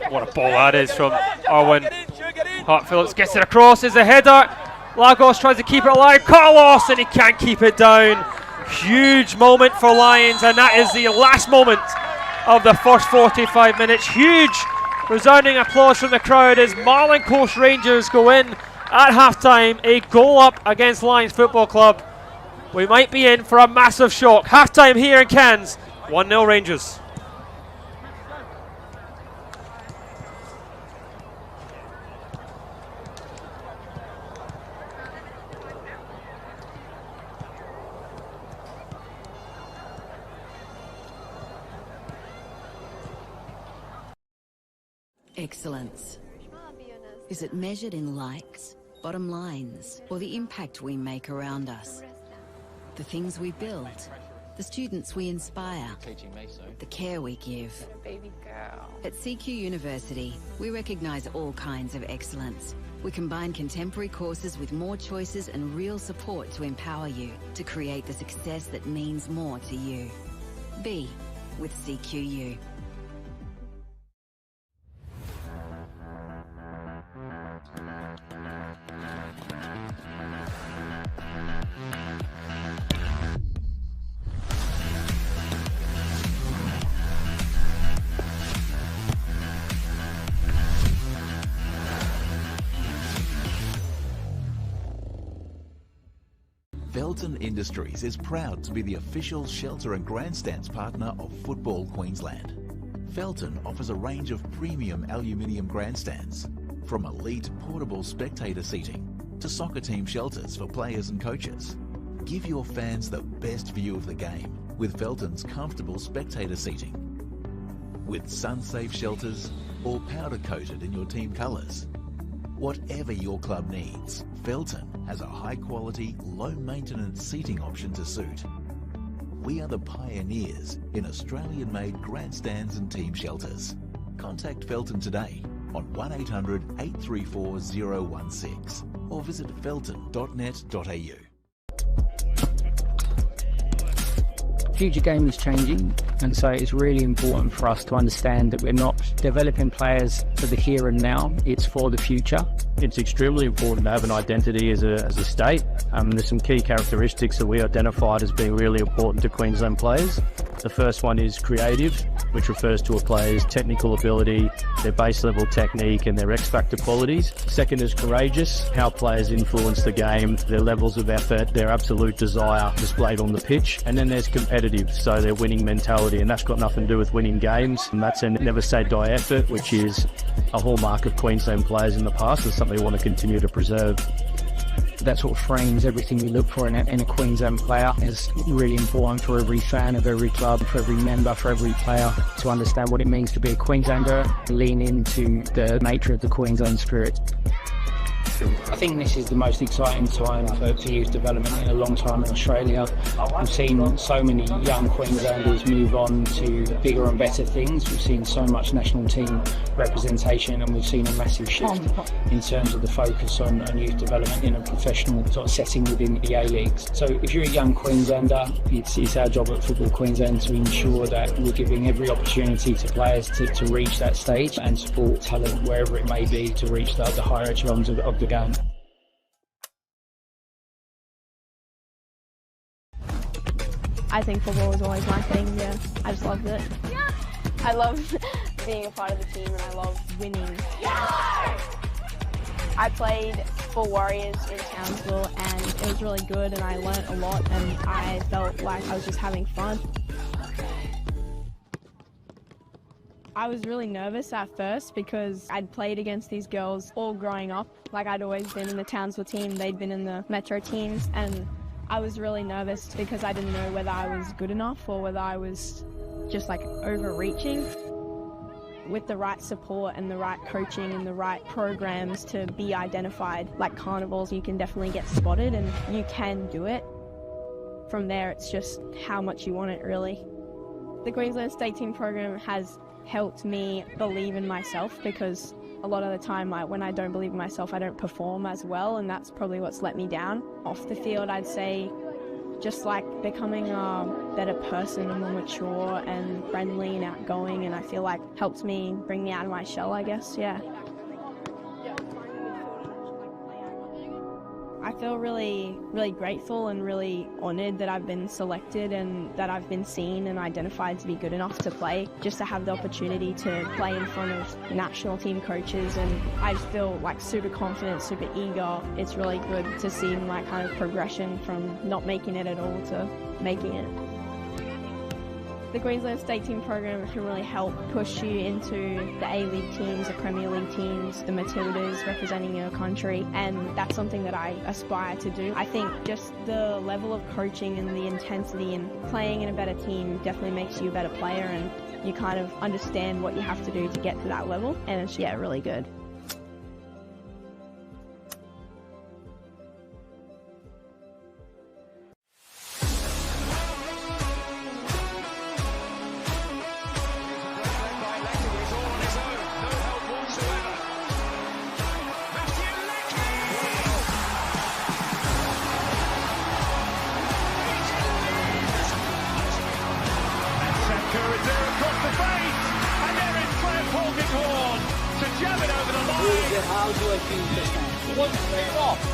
What a ball that is from Irwin. Hart Phillips gets it across. Is a header. Lagos tries to keep it alive. Carlos, and he can't keep it down. Huge moment for Lions, and that is the last moment of the first 45 minutes. Huge resounding applause from the crowd as Marlin Coast Rangers go in at halftime. A goal up against Lions Football Club. We might be in for a massive shock. Halftime here in Cairns. 1-0 Rangers. Excellence. Is it measured in likes, bottom lines, or the impact we make around us? The things we build, the students we inspire, the care we give. Baby girl. At CQ University, we recognise all kinds of excellence. We combine contemporary courses with more choices and real support to empower you to create the success that means more to you. Be with CQU. Felton Industries is proud to be the official shelter and grandstands partner of Football Queensland. Felton offers a range of premium aluminium grandstands, from elite portable spectator seating to soccer team shelters for players and coaches. Give your fans the best view of the game with Felton's comfortable spectator seating. With sun-safe shelters or powder-coated in your team colours. Whatever your club needs, Felton has a high-quality, low-maintenance seating option to suit. We are the pioneers in Australian-made grandstands and team shelters. Contact Felton today on 1800 834 016 or visit felton.net.au. Future game is changing, and so it's really important for us to understand that we're not developing players for the here and now, it's for the future. It's extremely important to have an identity as a state. There's some key characteristics that we identified as being really important to Queensland players. The first one is creative, which refers to a player's technical ability, their base level technique and their X factor qualities. Second is courageous, how players influence the game, their levels of effort, their absolute desire displayed on the pitch. And then there's competitive, so their winning mentality, and that's got nothing to do with winning games. And that's a never say die effort, which is a hallmark of Queensland players in the past and something we want to continue to preserve. That sort of frames everything we look for in a Queensland player. It's really important for every fan of every club, for every member, for every player to understand what it means to be a Queenslander, lean into the nature of the Queensland spirit. I think this is the most exciting time for youth development in a long time in Australia. We've seen so many young Queenslanders move on to bigger and better things. We've seen so much national team representation, and we've seen a massive shift in terms of the focus on youth development in a professional sort of setting within the A-Leagues. So if you're a young Queenslander, it's our job at Football Queensland to ensure that we're giving every opportunity to players to reach that stage and support talent wherever it may be to reach the higher echelons of the game. I think football was always my thing, yeah. I just loved it. I love being a part of the team and I love winning. I played for Warriors in Townsville and it was really good and I learnt a lot and I felt like I was just having fun. I was really nervous at first because I'd played against these girls all growing up. Like I'd always been in the Townsville team, they'd been in the Metro teams, and I was really nervous because I didn't know whether I was good enough or whether I was just like overreaching. With the right support and the right coaching and the right programs to be identified, like carnivals, you can definitely get spotted and you can do it. From there, it's just how much you want it, really. The Queensland State Team program has helped me believe in myself because a lot of the time when I don't believe in myself, I don't perform as well, and that's probably what's let me down. Off the field, I'd say just like becoming a better person and more mature and friendly and outgoing, and I feel like helps me bring me out of my shell, I guess, yeah. I feel really grateful and really honoured that I've been selected and that I've been seen and identified to be good enough to play, just to have the opportunity to play in front of national team coaches, and I just feel like super confident, super eager. It's really good to see my kind of progression from not making it at all to making it. The Queensland State Team program can really help push you into the A-League teams, the Premier League teams, the Matildas representing your country, and that's something that I aspire to do. I think just the level of coaching and the intensity and playing in a better team definitely makes you a better player, and you kind of understand what you have to do to get to that level, and it's, yeah, really good. How do I feel this time? One straight off.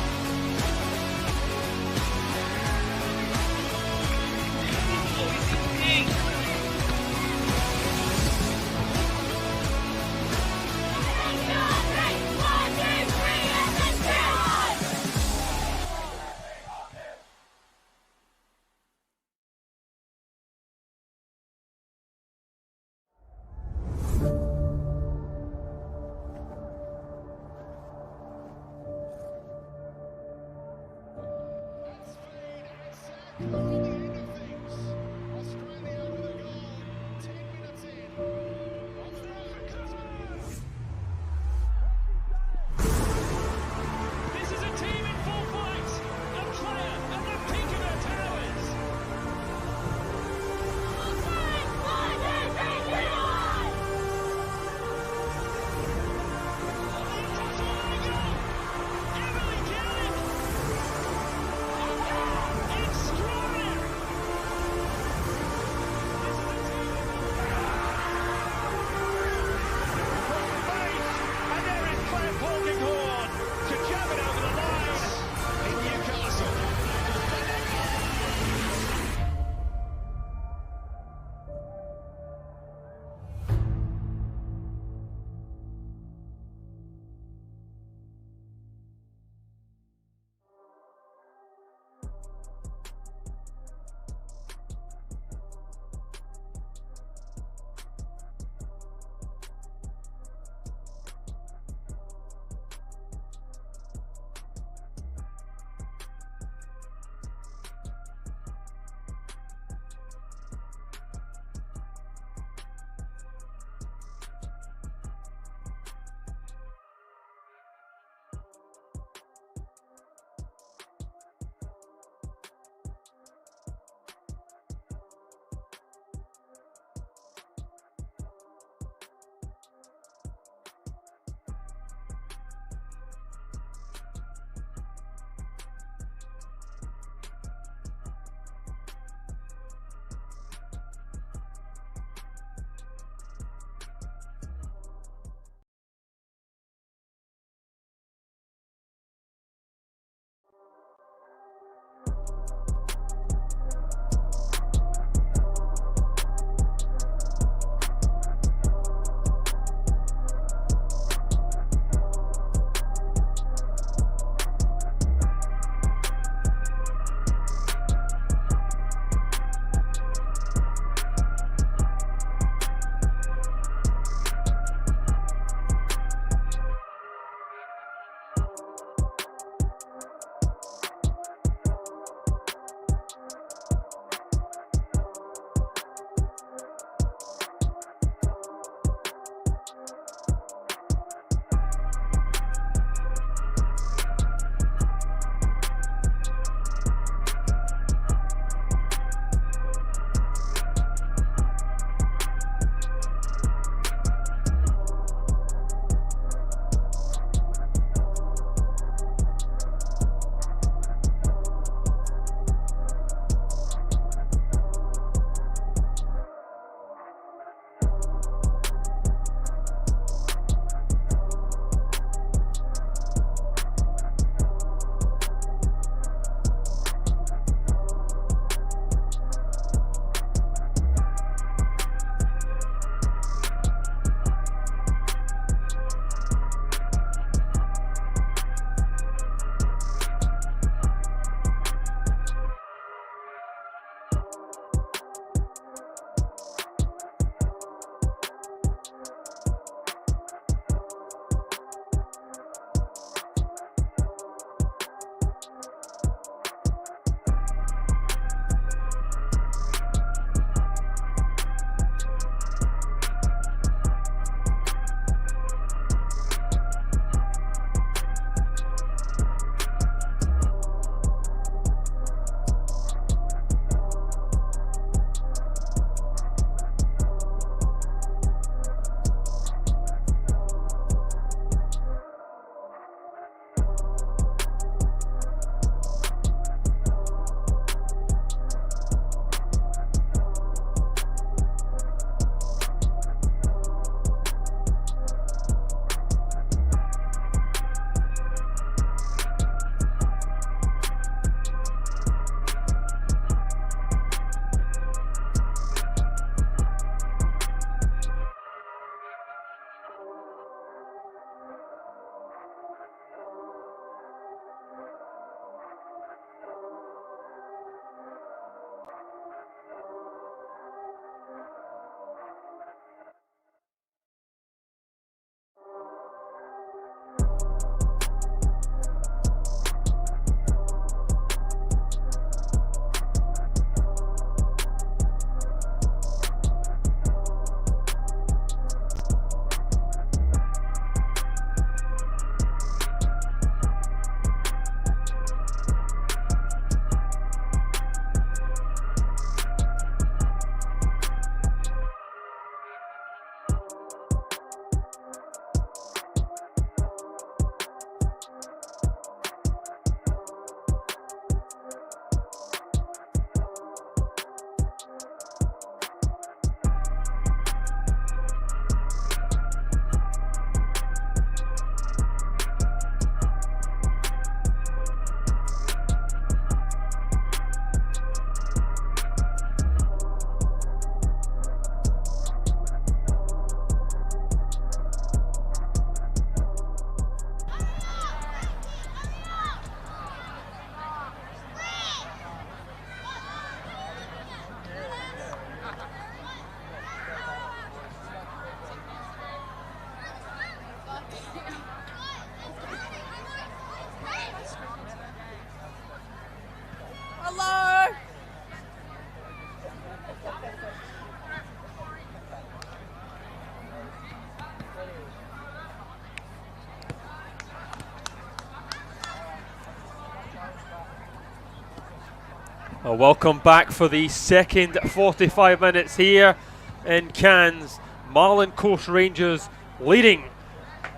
Well, welcome back for the second 45 minutes here in Cairns. Marlin Coast Rangers leading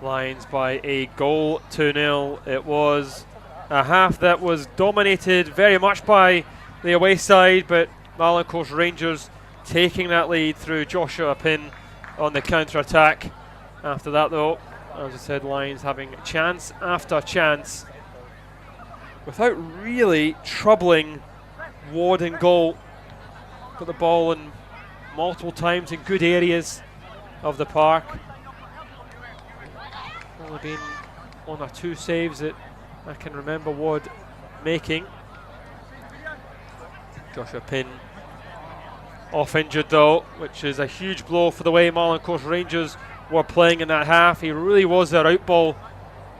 Lions by a goal, 2-0. It was a half that was dominated very much by the away side, but Marlin Coast Rangers taking that lead through Joshua Pin on the counter-attack. After that, though, as I said, Lions having chance after chance without really troubling Ward in goal. Got the ball in multiple times in good areas of the park. Only been one or two saves that I can remember Ward making. Joshua Pin off injured though, which is a huge blow for the way Marlin Coast Rangers were playing in that half. He really was their outball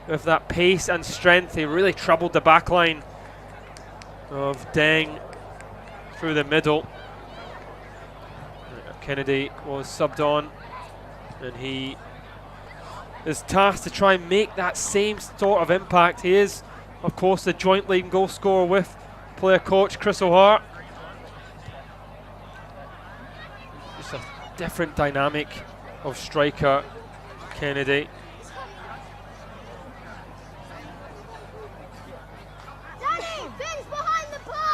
with that pace and strength. He really troubled the back line of Deng through the middle. Kennedy was subbed on, and he is tasked to try and make that same sort of impact. He is, of course, the joint leading goal scorer with player coach Chris O'Hart. Just a different dynamic of striker Kennedy.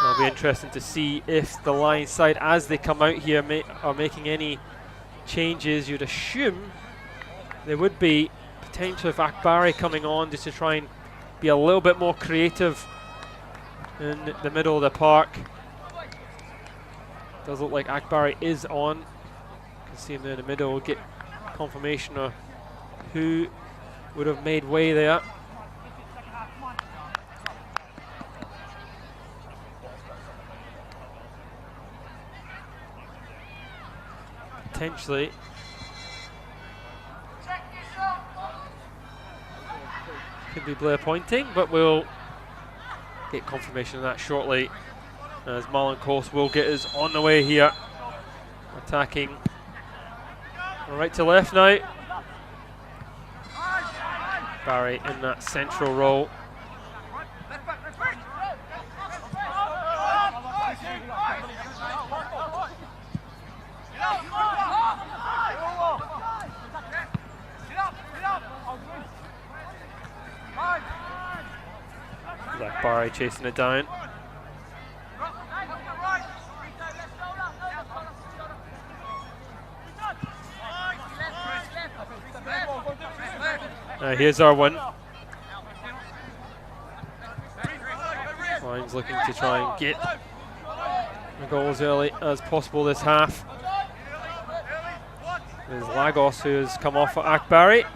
It'll be interesting to see if the Lions side, as they come out here, are making any changes. You'd assume there would be potential of Akbari coming on just to try and be a little bit more creative in the middle of the park. Does look like Akbari is on. You can see him there in the middle. We'll get confirmation of who would have made way there. Potentially could be Blair Pointing, but we'll get confirmation of that shortly, as Marlin Coast will get us on the way here, attacking right to left now. Barry in that central role. Barry chasing it down. Here's our one. Lions looking to try and get the goals early as possible this half. There's Lagos, who has come off at Akbari.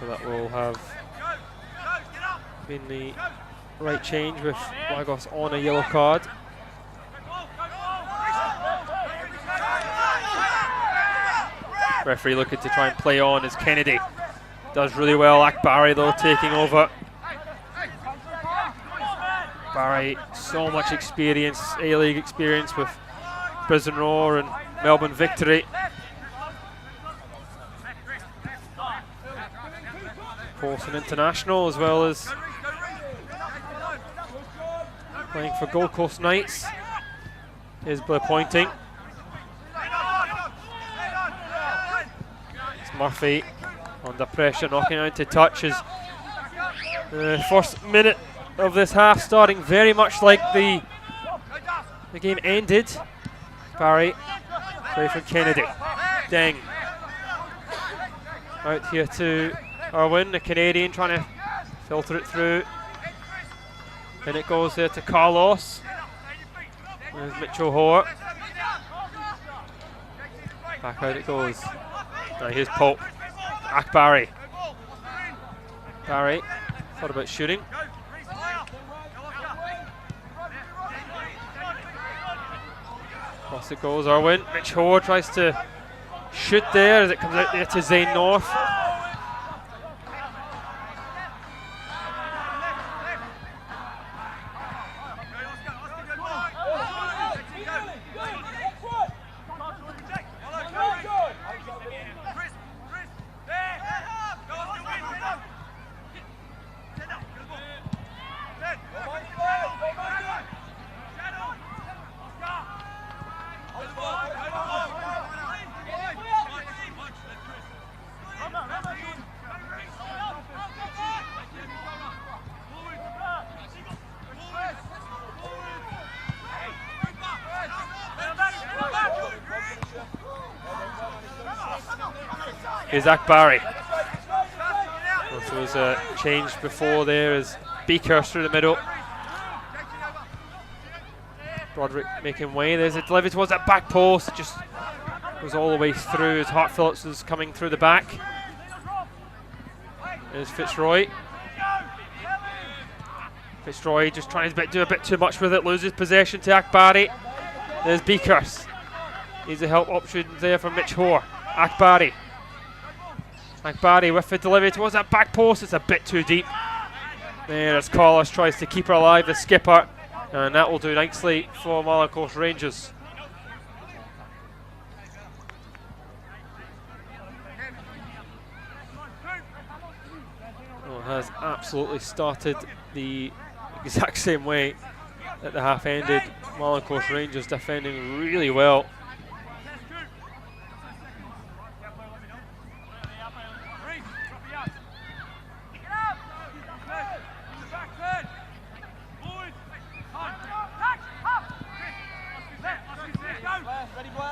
So that will have been the right change with Lagos on a yellow card. Referee looking to try and play on as Kennedy does really well. Akbari though taking over. Barry, so much experience, A-League experience with Brisbane Roar and Melbourne Victory. Of course, an international as well as playing for Gold Coast Knights. Is Blair Pointing. It's Murphy under pressure, knocking out to touch as the first minute of this half starting very much like the game ended. Barry, play for Kennedy. Deng. Out here to Irwin, the Canadian, trying to filter it through. And it goes there to Carlos. There's Mitchell Hoare. Back out it goes. Now here's Pope. Akbari. Barry thought about shooting. Across it goes, Irwin. Mitch Hoare tries to shoot there as it comes out there to Zane North. Here's Akbari. There was a change before there as Beaker through the middle. Broderick making way. There's a delivery towards that back post. Just goes all the way through as Hart Phillips is coming through the back. There's Fitzroy. Fitzroy just trying to do a bit too much with it. Loses possession to Akbari. There's Beakers. Needs a help option there from Mitch Hoare. Akbari. Akbari with the delivery towards that back post. It's a bit too deep. There as Collis tries to keep her alive, the skipper. And that will do nicely for Marlin Coast Rangers. Well, has absolutely started the exact same way that the half ended. Marlin Coast Rangers defending really well.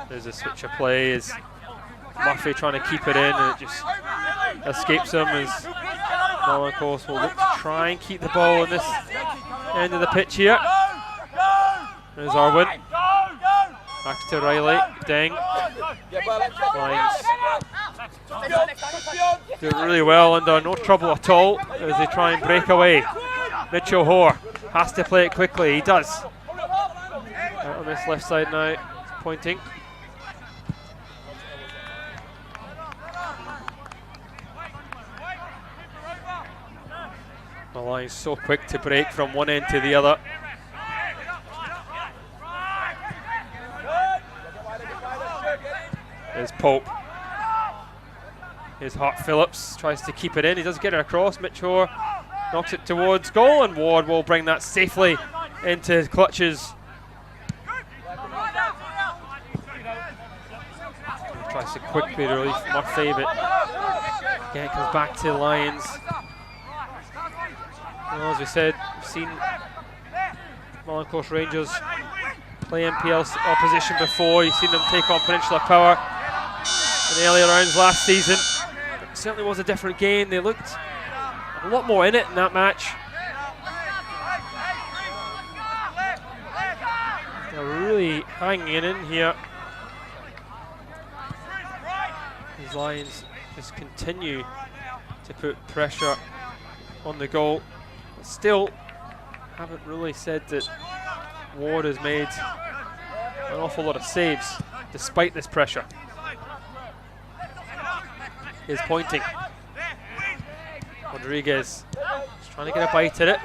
There's a switch of play as Murphy trying to keep it in, and it just escapes him as Marlin Coast will look to try and keep the ball in this end of the pitch here. There's Arwin. Back to Riley. Deng. Lines do it really well under no trouble at all as they try and break away. Mitchell Hoare has to play it quickly. He does. Out on this left side now. Pointing. The line's so quick to break from one end to the other. There's Pope. Here's Hart Phillips, tries to keep it in. He does get it across. Mitch Hoare knocks it towards goal, and Ward will bring that safely into his clutches. Tries to quickly relieve Murphy, but again it comes back to the Lions. Well, as we said, we've seen Marlin Coast Rangers play MPL opposition before. You've seen them take on Peninsula Power in the earlier rounds last season. It certainly was a different game. They looked a lot more in it in that match. They're really hanging in here. These Lions just continue to put pressure on the goal. But still, haven't really said that Ward has made an awful lot of saves despite this pressure. He's pointing. Rodriguez is trying to get a bite at it.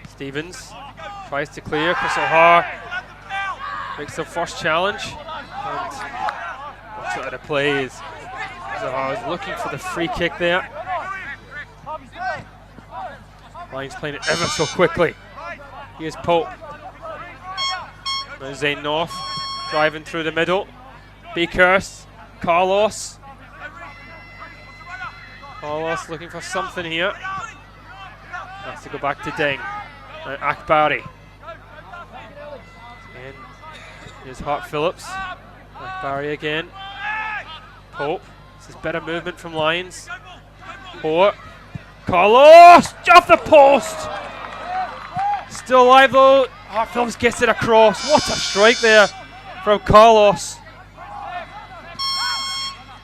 Stevens tries to clear. Chris O'Hare makes the first challenge. And what's out of play is O'Hare is looking for the free kick there. Lions playing it ever so quickly. Here's Pope. Now Zane North driving through the middle. Beakhurst. Carlos. Carlos looking for something here. Has to go back to Deng. Now Akbari. And here's Hart Phillips. Akbari again. Pope. This is better movement from Lions. Hoare. Carlos! Off the post! Still alive though. Hart Phillips gets it across. What a strike there from Carlos.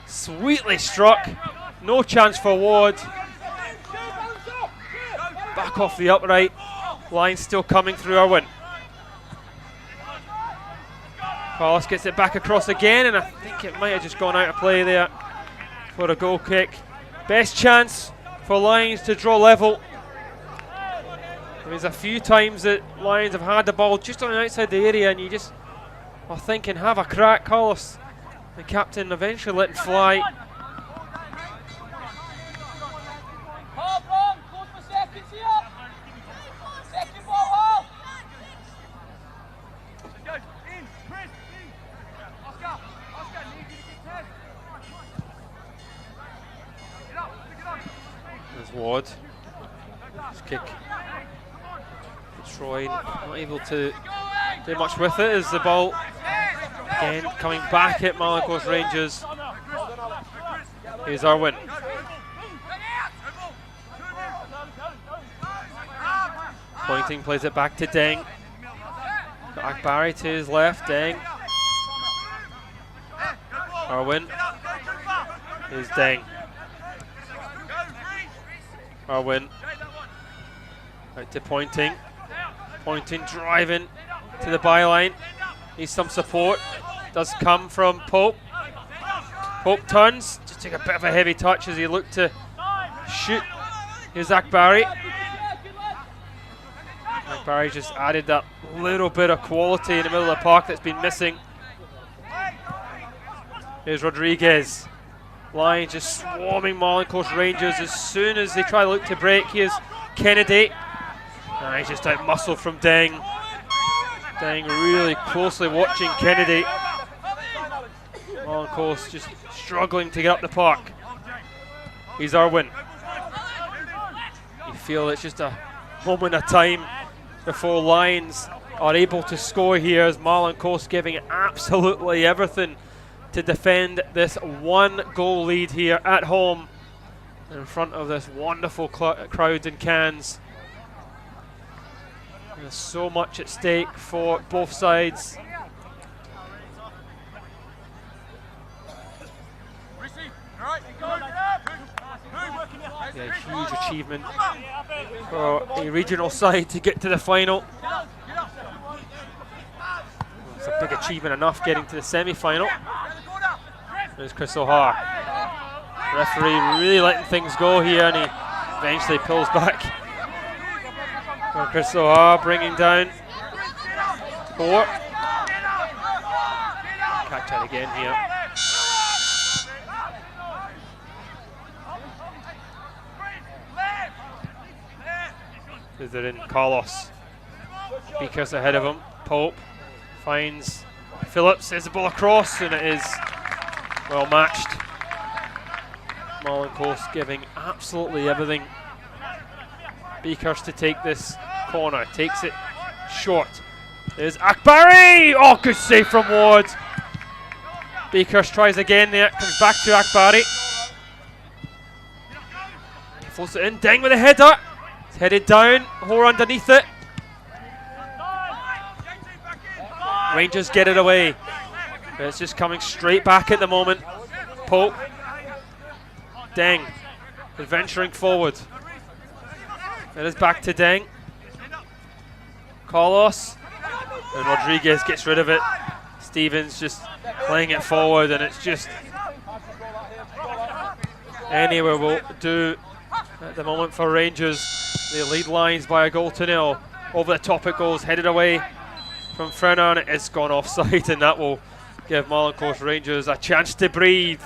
Sweetly struck. No chance for Ward. Back off the upright. Line still coming through Irwin. Carlos gets it back across again, and I think it might have just gone out of play there for a goal kick. Best chance for Lions to draw level. There's a few times that Lions have had the ball just on the outside the area, and you just are thinking, have a crack. Carlos, the captain, eventually let it fly. Kick. Troy not able to do much with it as the ball again coming back at Marlin Coast Rangers. Here's Irwin. Pointing, plays it back to Deng. Got Akbari to his left, Deng. Irwin. Here's Deng. Irwin. Out to Pointing. Pointing, driving to the byline. Needs some support. Does come from Pope. Pope turns. Just take a bit of a heavy touch as he looked to shoot. Here's Akbari. Akbari just added that little bit of quality in the middle of the park that's been missing. Here's Rodriguez. Line just swarming Marlin Coast Rangers as soon as they try to look to break. Here's Kennedy. And he's just out muscle from Deng. Deng really closely watching Kennedy. Marlin Coast just struggling to get up the park. Here's Irwin. You feel it's just a moment of time before Lions are able to score here, as Marlin Coast giving absolutely everything to defend this 1-goal lead here at home in front of this wonderful crowd in Cairns. There's so much at stake for both sides. Yeah, huge achievement for a regional side to get to the final. It's a big achievement enough getting to the semi-final. There's Chris O'Hare. Referee really letting things go here, and he eventually pulls back. And Chris O'Hare bringing down 4. Catch that again here. Is it in Carlos? Beaker's ahead of him. Pope finds Phillips, there's the ball across, and it is well matched. Marlin Coast giving absolutely everything. Beakers to take this corner, takes it short. There's Akbari! Oh, good save from Ward. Beakers tries again there, comes back to Akbari. Floats it in, Deng with a header. It's headed down, Hoare underneath it. Rangers get it away. But it's just coming straight back at the moment. Pope. Deng adventuring forward. It is back to Deng. Carlos. And Rodriguez gets rid of it. Stevens just playing it forward, and it's just anywhere will do at the moment for Rangers. They lead Lions by a 1-0. Over the top it goes, headed away from Fernan. It's gone offside, and that will give Marlin Coast Rangers a chance to breathe.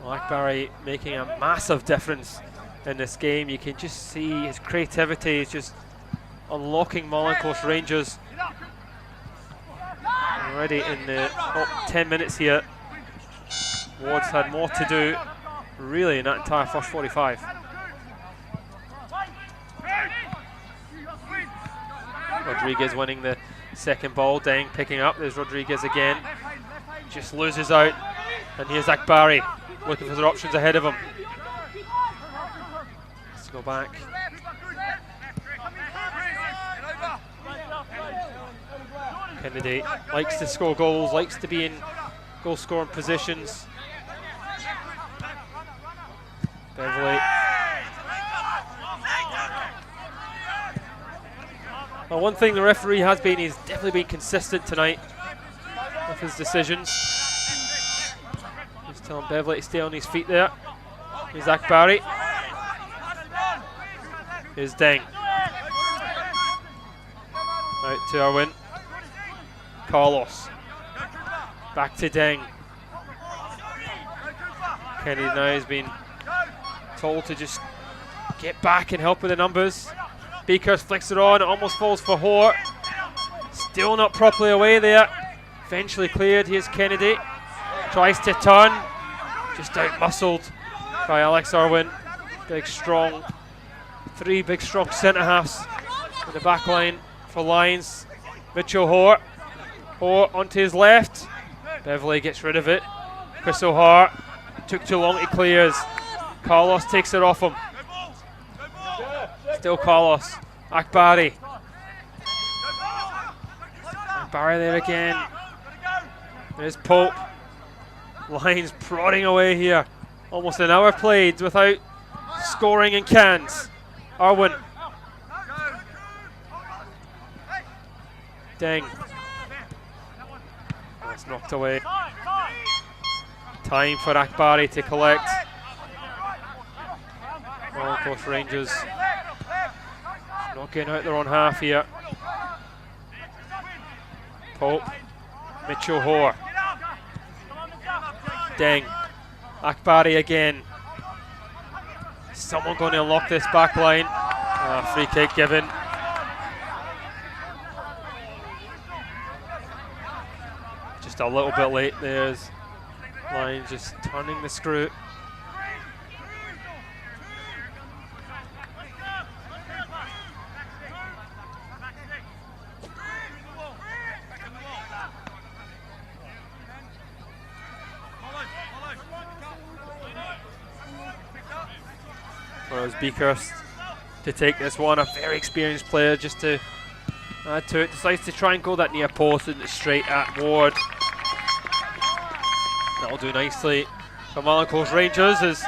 Akbari making a massive difference in this game. You can just see his creativity is just unlocking Marlin Coast Rangers. Already in the 10 minutes here. Ward's had more to do really in that entire first 45. Rodriguez winning the second ball. Deng picking up. There's Rodriguez again. Just loses out. And here's Akbari looking for their options ahead of him. Let's go back. Kennedy likes to score goals, likes to be in goal scoring positions. Beverly. Well, one thing the referee has been, he's definitely been consistent tonight with his decisions. He's telling Beverly to stay on his feet there. Here's Akbari. Here's Deng. Out to Irwin. Carlos. Back to Deng. Kennedy now has been told to just get back and help with the numbers. Beakers flicks it on, it almost falls for Hoare. Still not properly away there. Eventually cleared, here's Kennedy. tries to turn, just out-muscled by Alex Irwin. Big strong, three big strong centre-halves in the back line for Lions. Mitchell Hoare onto his left. Beverley gets rid of it. Chris O'Hare took too long to clear as Carlos takes it off him. Still Carlos. Akbari. Akbari there again. There's Pope. Lions prodding away here. Almost an hour played without scoring in cans. Irwin. Deng. That's knocked away. Time for Akbari to collect. Well, of course, Rangers not getting out their own half here. Pope. Mitchell Hoare. Deng. Akbari again. Someone going to unlock this back line. Free kick given. Just a little bit late there as Lions just turning the screw. Well, it was Beakhurst to take this one, a very experienced player just to add to it. Decides to try and go that near post and straight at Ward. That'll do nicely for Marlin Coast Rangers as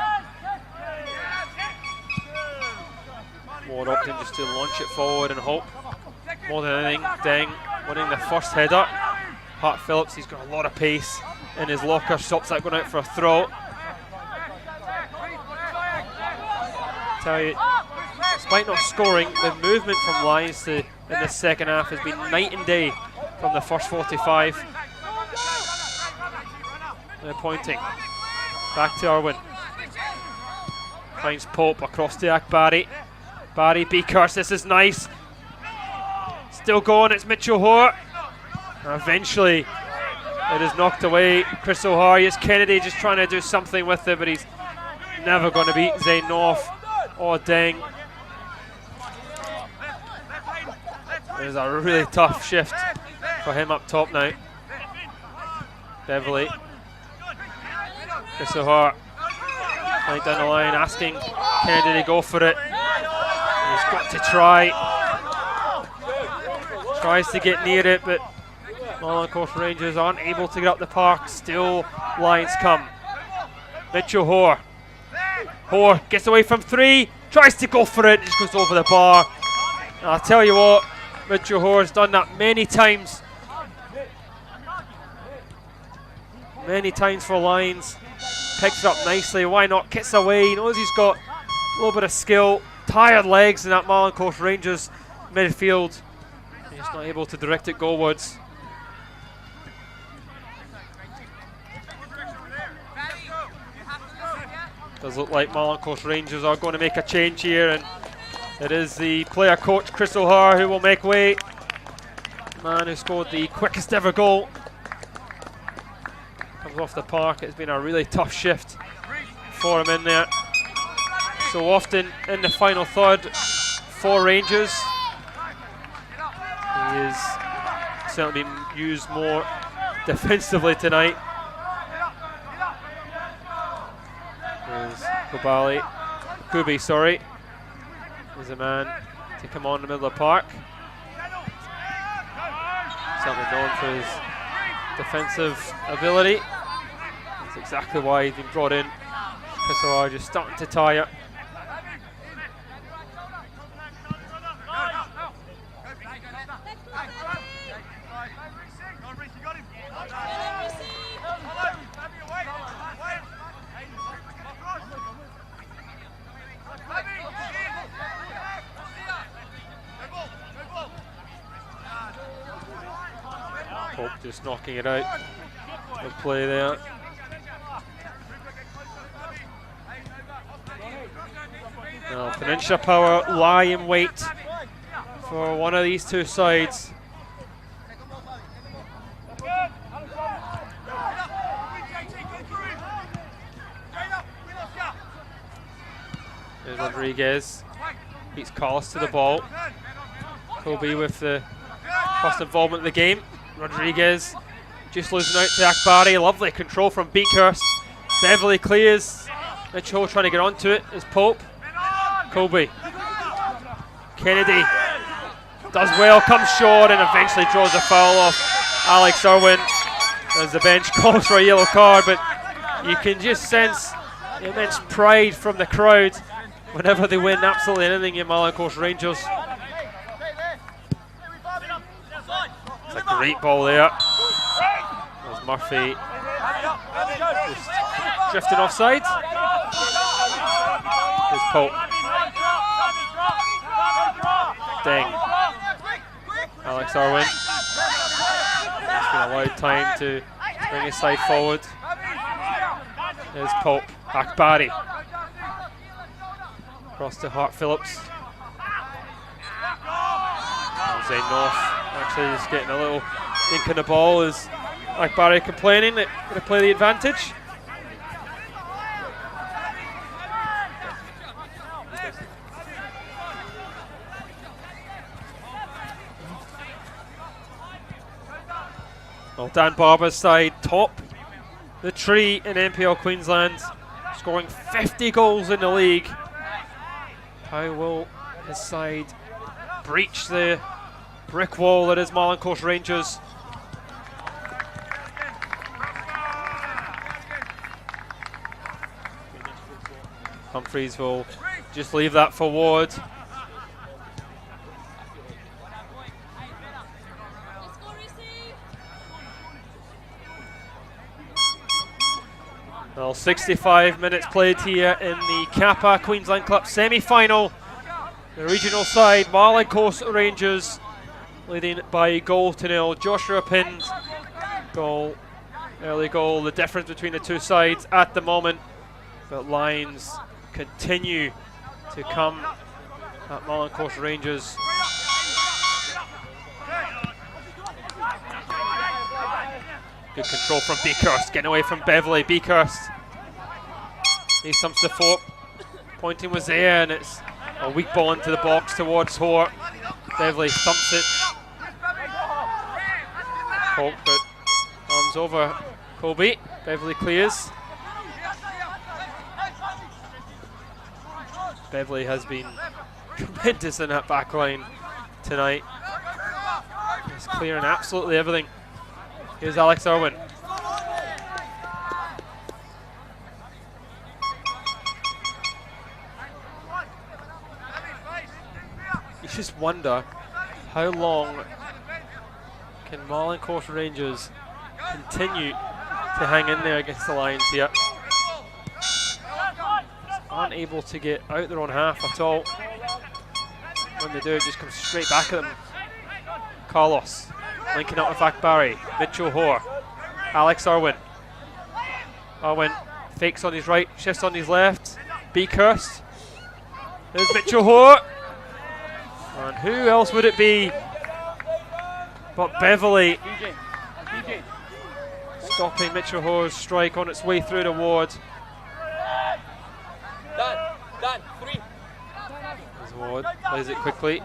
Ward opting just to launch it forward and hope. More than anything, Deng winning the first header. Hart Phillips, he's got a lot of pace in his locker, stops that going out for a throw. Tell you, despite not scoring, the movement from Lions in the second half has been night and day from the first 45. They're pointing. Back to Irwin. Finds Pope across to Akbari. Barry Beakhurst, this is nice. Still going, it's Mitchell Hoare. Eventually, it is knocked away. Chris O'Hare, yes, Kennedy just trying to do something with it, but he's never going to beat Zane North or Deng. There's a really tough shift for him up top now. Beverley. Chris O'Hare right down the line, asking Kennedy to go for it. He's got to try. Tries to get near it, but Marlin Coast Rangers aren't able to get up the park. Still, Lions come. Mitchell Hoare. Hoare gets away from three, tries to go for it, just goes over the bar. And I'll tell you what, Mitchell Hoare's done that many times. Many times for Lions. Picks it up nicely, why not? Gets away, he knows he's got a little bit of skill. Tired legs in that Marlin Coast Rangers midfield. He's not able to direct it goalwards. Does look like Marlin Coast Rangers are going to make a change here, and it is the player coach Chris O'Hare who will make way. Man who scored the quickest ever goal. Comes off the park. It's been a really tough shift for him in there. So often in the final third for Rangers. He is certainly been used more defensively tonight. There's Kubi, sorry. There's a man to come on in the middle of the park. Certainly known for his defensive ability. That's exactly why he's been brought in. Chris O'Hare just starting to tire. Pope just knocking it out. Good play there. Now, Peninsula Power lie in wait for one of these two sides. Rodriguez beats Carlos to the ball. Kobe with the first involvement in the game. Rodriguez just losing out to Akbari. Lovely control from Beakhurst. Beverly clears. Mitchell trying to get onto it is Pope. Kobe. Kennedy does well, comes short, and eventually draws a foul off Alex Irwin as the bench calls for a yellow card. But you can just sense immense pride from the crowd whenever they win absolutely anything in Marlin Coast Rangers. It's a great ball there. As Murphy just drifting offside. There's Pope. Deng. Alex Irwin. He's been allowed time to bring his side forward. There's Pope. Akbari. Across to Hart Phillips. Zane North actually just getting a little dink in the ball as Akbari complaining that going to play the advantage. Well, Dan Barber's side top the tree in NPL Queensland, scoring 50 goals in the league. How will his side breach the brick wall that is Marlin Coast Rangers? Humphreys will just leave that for Ward. Well, 65 minutes played here in the Kappa Queensland Club semi-final. The regional side, Marlin Coast Rangers, leading by a goal to nil. Joshua Pinn's goal, early goal, the difference between the two sides at the moment. But lines continue to come at Marlin Coast Rangers. Good control from Beakhurst, getting away from Beverly. Beakhurst needs some support. Pointing was there, and it's a weak ball into the box towards Hoare. Beverly thumps it. Hope, but arms over Kobe. Beverly clears. Beverly has been tremendous in that back line tonight. He's clearing absolutely everything. Here's Alex Irwin. You just wonder how long can Marlin Coast Rangers continue to hang in there against the Lions here. Aren't able to get out their own half at all. When they do, it just comes straight back at them. Carlos linking up with Akbari. Mitchell Hoare. Alex Irwin. Irwin fakes on his right, shifts on his left. Beakhurst. There's Mitchell Hoare. And who else would it be but Beverly? Stopping Mitchell Hoare's strike on its way through the ward. As Ward plays it quickly.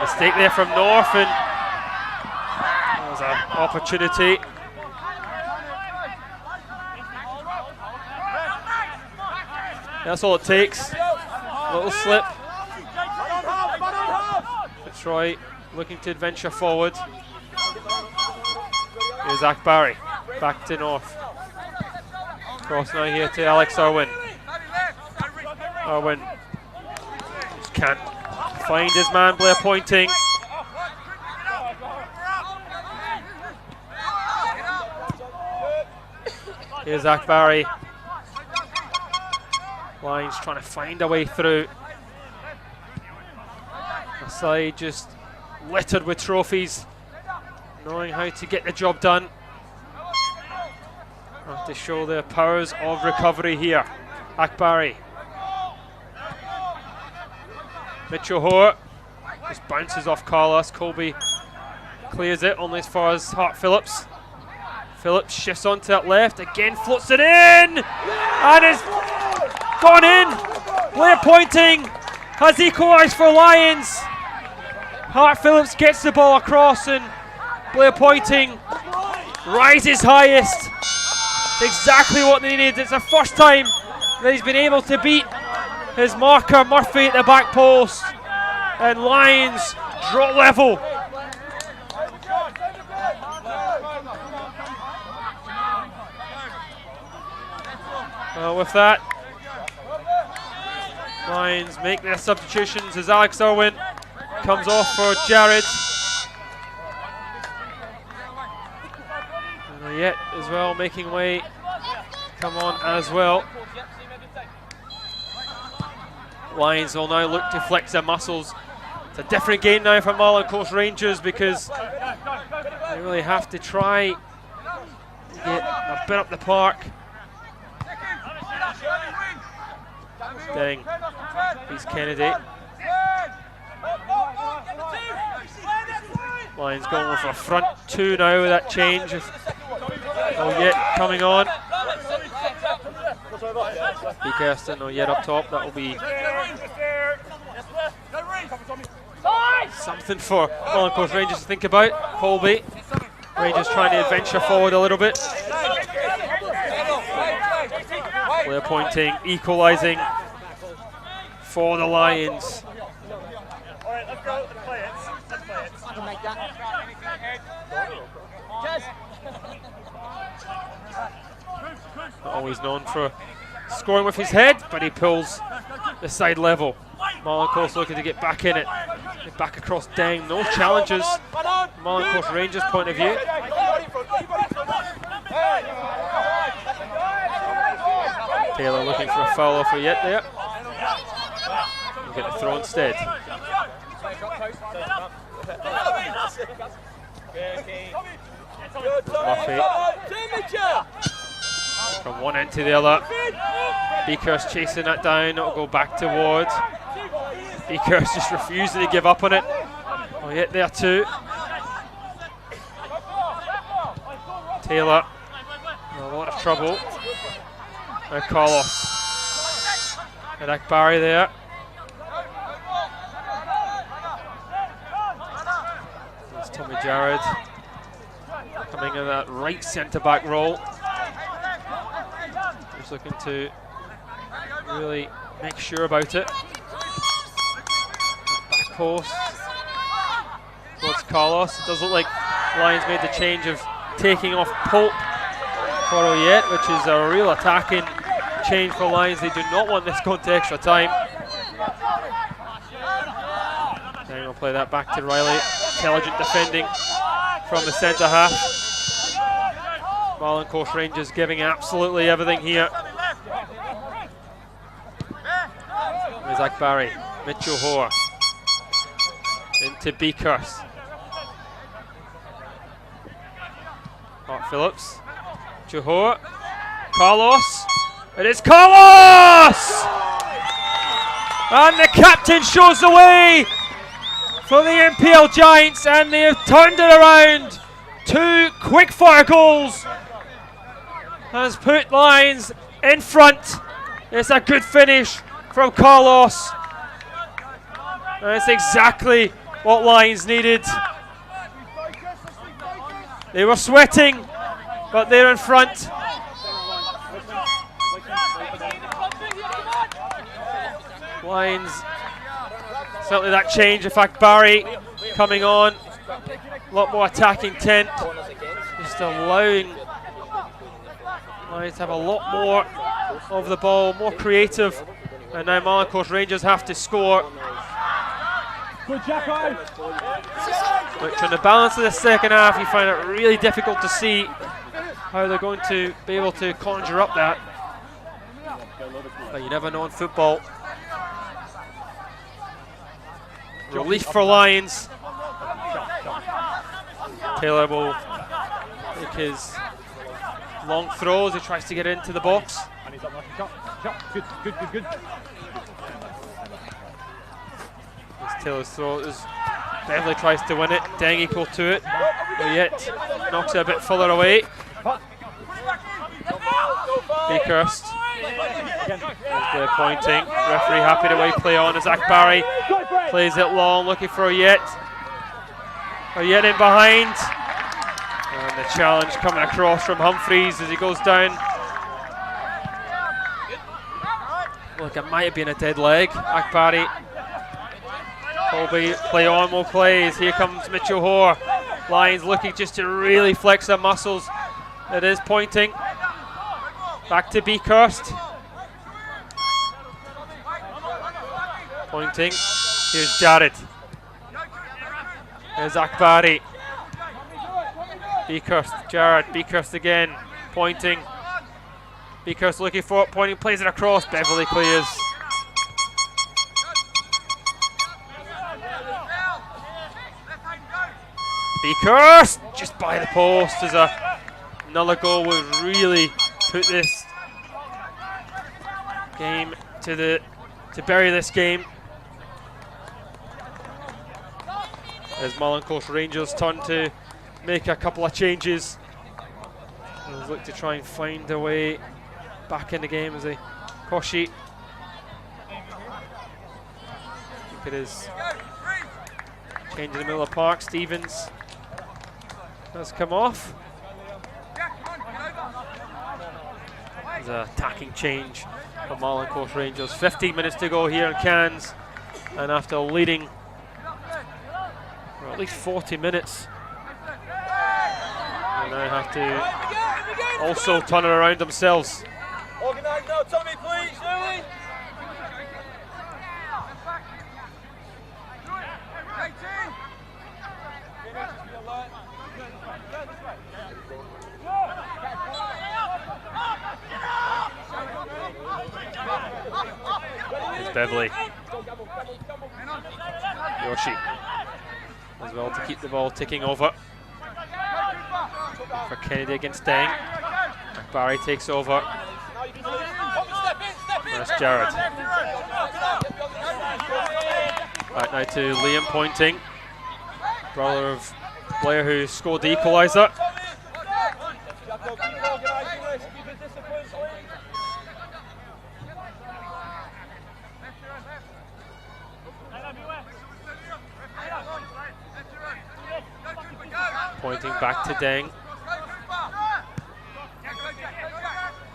Mistake there from North, and that was an opportunity. That's all it takes. A little slip. Fitzroy looking to adventure forward. Here's Akbari. Back to North. Cross now here to Alex Irwin. Irwin just can't find his man. Blair pointing. Here's Akbari. Lions trying to find a way through. The side just littered with trophies, knowing how to get the job done. Have to show their powers of recovery here. Akbari. Mitchell Hoare just bounces off Carlos. Colby clears it only as far as Hart Phillips. Phillips shifts onto that left, again floats it in, and it's gone in. Blair Pointing has equalised for Lions. Hart Phillips gets the ball across and Blair Pointing rises highest. Exactly what they needed. It's the first time that he's been able to beat his marker Murphy at the back post. And Lions draw level. With that, Lions make their substitutions as Alex Irwin comes off for Jared. And Yet as well making way, come on as well. Lions will now look to flex their muscles. It's a different game now for Marlin Coast Rangers because they really have to try and get a bit up the park. Dang, he's Kennedy. Lions going for a front two now with that change. Yet coming on. B. Kirsten or Yet up top. That will be something for Marlin Coast Rangers to think about. Colby. Rangers trying to venture forward a little bit. Blair Pointing, equalising for the Lions. Not always known for scoring with his head, but he pulls the side level. Marlin Coast looking to get back in it. Get back across Dang. No challenges from Marlin Coast Rangers' point of view. Taylor looking for a foul off of Yet there. We'll get the throw instead. Murphy. From one end to the other. Beaker's chasing that down. It'll go back towards. Beaker's just refusing to give up on it. Yet there too. Taylor in a lot of trouble. Now Carlos. And Akbari there. There's Tommy Jared coming in that right centre back role. Just looking to really make sure about it. Back post towards Carlos. It does look like Lions made the change of taking off Pope for Oyet, which is a real attacking change for Lions. They do not want this going to extra time. Then we'll play that back to Riley. Intelligent defending from the centre half. Marlin Coast Rangers giving absolutely everything here. There's Akbari, Mitchell Hoare into Beakers. Hart Phillips, Johor, Carlos. It is Carlos! And the captain shows the way for the MPL Giants, and they have turned it around. Two quick-fire goals has put Lions in front. It's a good finish from Carlos. And it's exactly what Lions needed. They were sweating, but they're in front. Lions, certainly that change. In fact, Barry coming on, a lot more attacking intent, just allowing Lions to have a lot more of the ball, more creative, and now Marlin Coast Rangers have to score. Which on the balance of the second half, you find it really difficult to see how they're going to be able to conjure up that. But you never know in football. Relief for Lions. Taylor will take his long throws. He tries to get into the box. Good. Taylor's throw is definitely tries to win it. Deng equal to it. But Yet knocks it a bit further away. Beakhurst. They're pointing. Referee happy to wait play on as Akbari plays it long, looking for Oyet. Oyet in behind. And the challenge coming across from Humphreys as he goes down. Look, it might have been a dead leg. Akbari. Colby, play on, will play as here comes Mitchell Hoare. Lions looking just to really flex their muscles. It is pointing. Back to Beakhurst. Pointing. Here's Jared. There's Akbari. Beakhurst, Jared, Beakhurst again. Pointing. Beakhurst looking for it, pointing, plays it across. Beverly clears. Beakhurst just by the post as another goal would really put this game to bury this game. As Marlin Coast Rangers turn to make a couple of changes. And look to try and find a way back in the game as Koshi. Look at his change in the middle of the park. Stevens has come off. There's an attacking change for Marlin Coast Rangers. 15 minutes to go here in Cairns, and after leading for at least 40 minutes, they now have to also turn it around themselves. Organise now, Tommy, please, Louis. Here's Beverly. Yoshi as well to keep the ball ticking over. For Kennedy against Deng. Barry takes over. That's Jared. Right now to Liam pointing. Brother of Blair who scored the equaliser. Pointing back to Deng.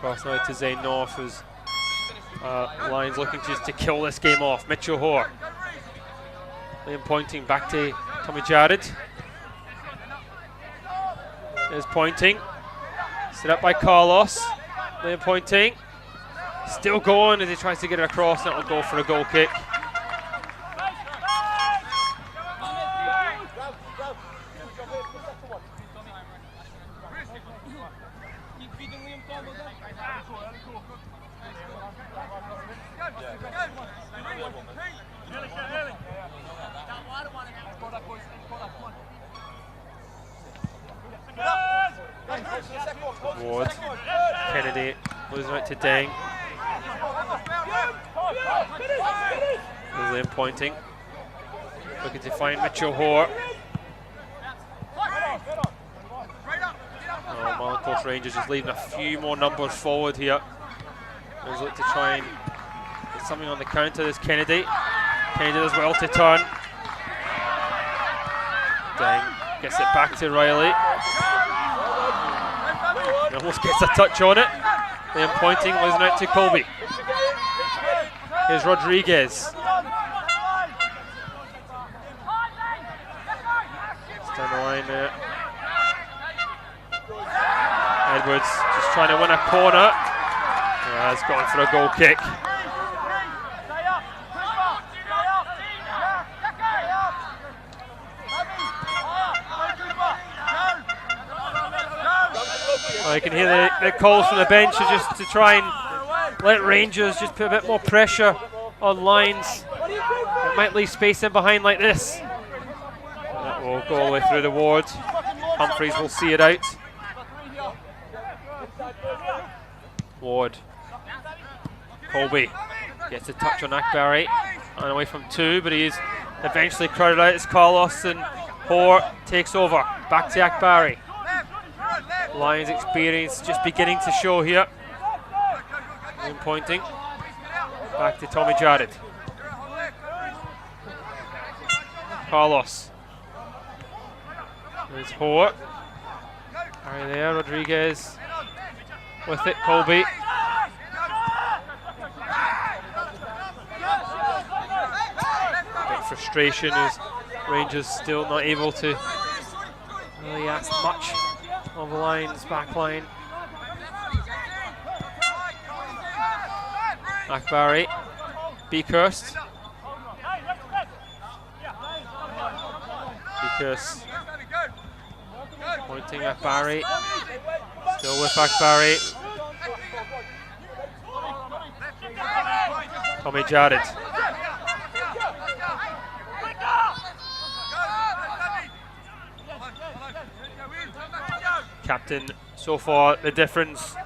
Cross now to Zane North, who's Lions looking just to kill this game off. Mitchell Hoare. Liam pointing back to Tommy Jared. There's pointing. Set up by Carlos. Liam pointing. Still going as he tries to get it across. That'll go for a goal kick. Ward. Kennedy losing it to Deng. Liam pointing. Looking to find Mitchell Hoare. Marlin Coast Rangers just leaving a few more numbers forward here. Let's look to try and get something on the counter. There's Kennedy. Kennedy does well to turn. Deng gets it back to Riley. He almost gets a touch on it. Liam pointing, losing out to Colby. Here's Rodriguez. It's down the line there. Edwards just trying to win a corner. Has gone for a goal kick. You can hear the calls from the bench just to try and let Rangers just put a bit more pressure on Lions. It might leave space in behind like this. That will go all the way through the ward. Humphreys will see it out. Ward. Colby gets a touch on Akbari. And away from two, but he is eventually crowded out as Carlos, and Hoare takes over. Back to Akbari. Lions experience just beginning to show here. And pointing. Back to Tommy Jarrett. Carlos. There's Hoare. Are there? Rodriguez with it. Colby. Bit of frustration as Rangers still not able to really ask much of the Lions back line. Akbari, Beakhurst. Beakhurst pointing Akbari. Still with Akbari. Tommy Jarrett. Captain so far the difference.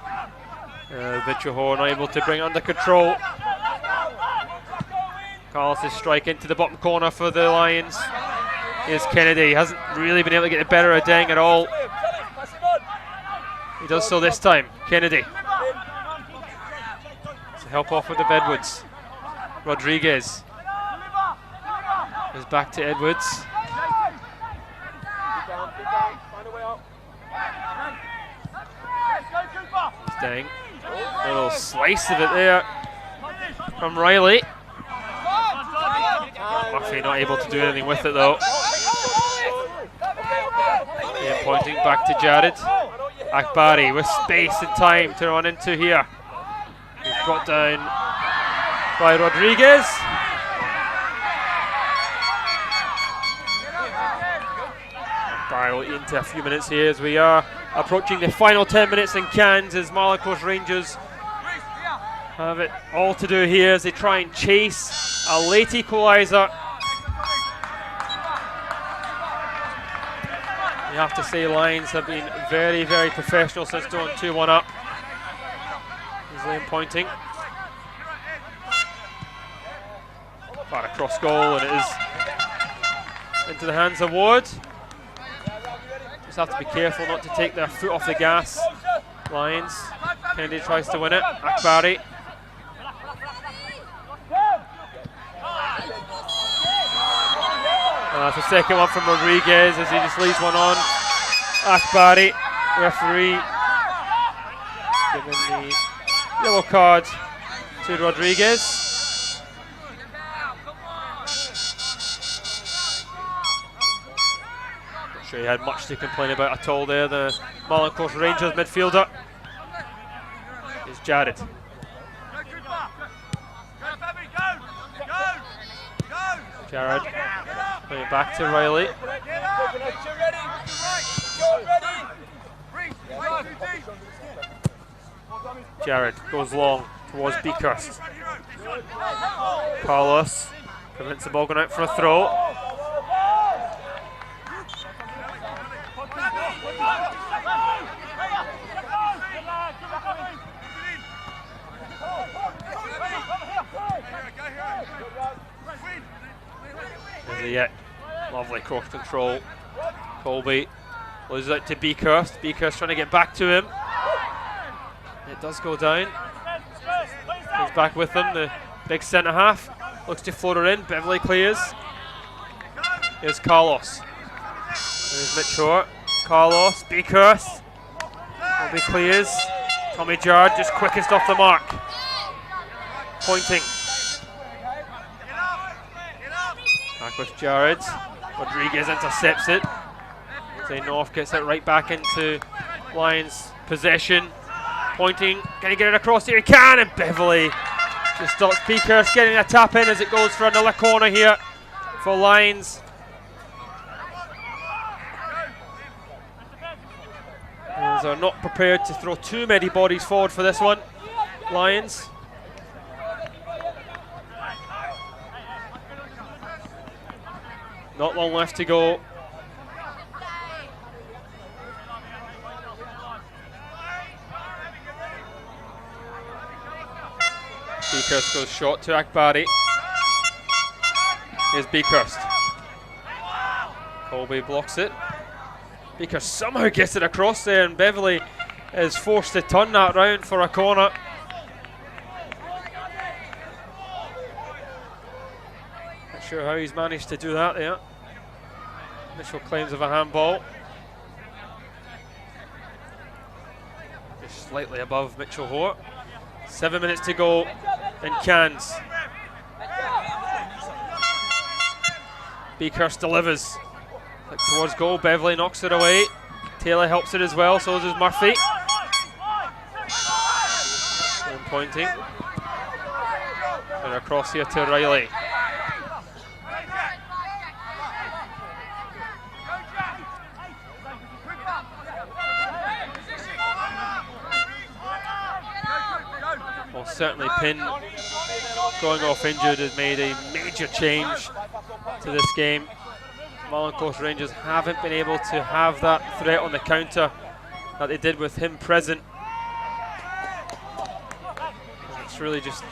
Vitraho not able to bring it under control. Carlos' strike into the bottom corner for the Lions. Here's Kennedy. He hasn't really been able to get the better of Deng at all. He does so this time. Kennedy. To help off with the Edwards. Rodriguez is back to Edwards. Deng. A little slice of it there from Riley. Murphy not able to do anything with it though. Yeah, pointing back to Jarrett. Akbari with space and time to run into here. He's brought down by Rodriguez. Akbari will eat into a few minutes here as we are approaching the final 10 minutes in Cairns as Marlin Coast Rangers have it all to do here as they try and chase a late equaliser. You have to say Lions have been very, very professional since going 2-1 up. Here's Liam pointing. Far across goal and it is into the hands of Ward. Just have to be careful not to take their foot off the gas. Lions. Kennedy tries to win it. Akbari. That's the second one from Rodriguez as he just leaves one on. Akbari, referee, giving the yellow card to Rodriguez. Not sure he had much to complain about at all there, the Marlin Coast Rangers midfielder. Is Jarrett. Jared, putting it back to Riley. Jared goes long towards Beakhurst. Carlos prevents the ball going out for a throw. Yet lovely cross control. Colby loses out to Beakhurst. Beakhurst trying to get back to him. It does go down. He's back with them, the big centre half. Looks to float her in. Beverly clears. Here's Carlos. There's Mitch Hoare. Carlos. Beakhurst. Colby clears. Tommy Jarrett just quickest off the mark. Pointing. Back with Jarrett. Rodriguez intercepts it. Zay North gets it right back into Lions possession. Pointing. Can he get it across here? He can, and Beverly just stops Beakhurst getting a tap in as it goes for another corner here for Lions. Lions are not prepared to throw too many bodies forward for this one. Lions. Not long left to go. Beakhurst goes short to Akbari. Here's Beakhurst. Colby blocks it. Beakhurst somehow gets it across there, and Beverly is forced to turn that round for a corner. sure how he's managed to do that there. Initial claims of a handball. Just slightly above Mitchell Hoare. 7 minutes to go in Cairns. Beakhurst delivers. Look towards goal. Beverley knocks it away. Taylor helps it as well, so does Murphy. And pointing. And across here to Riley. Well, certainly Pinn going off injured has made a major change to this game. Marlin Coast Rangers haven't been able to have that threat on the counter that they did with him present. It's really just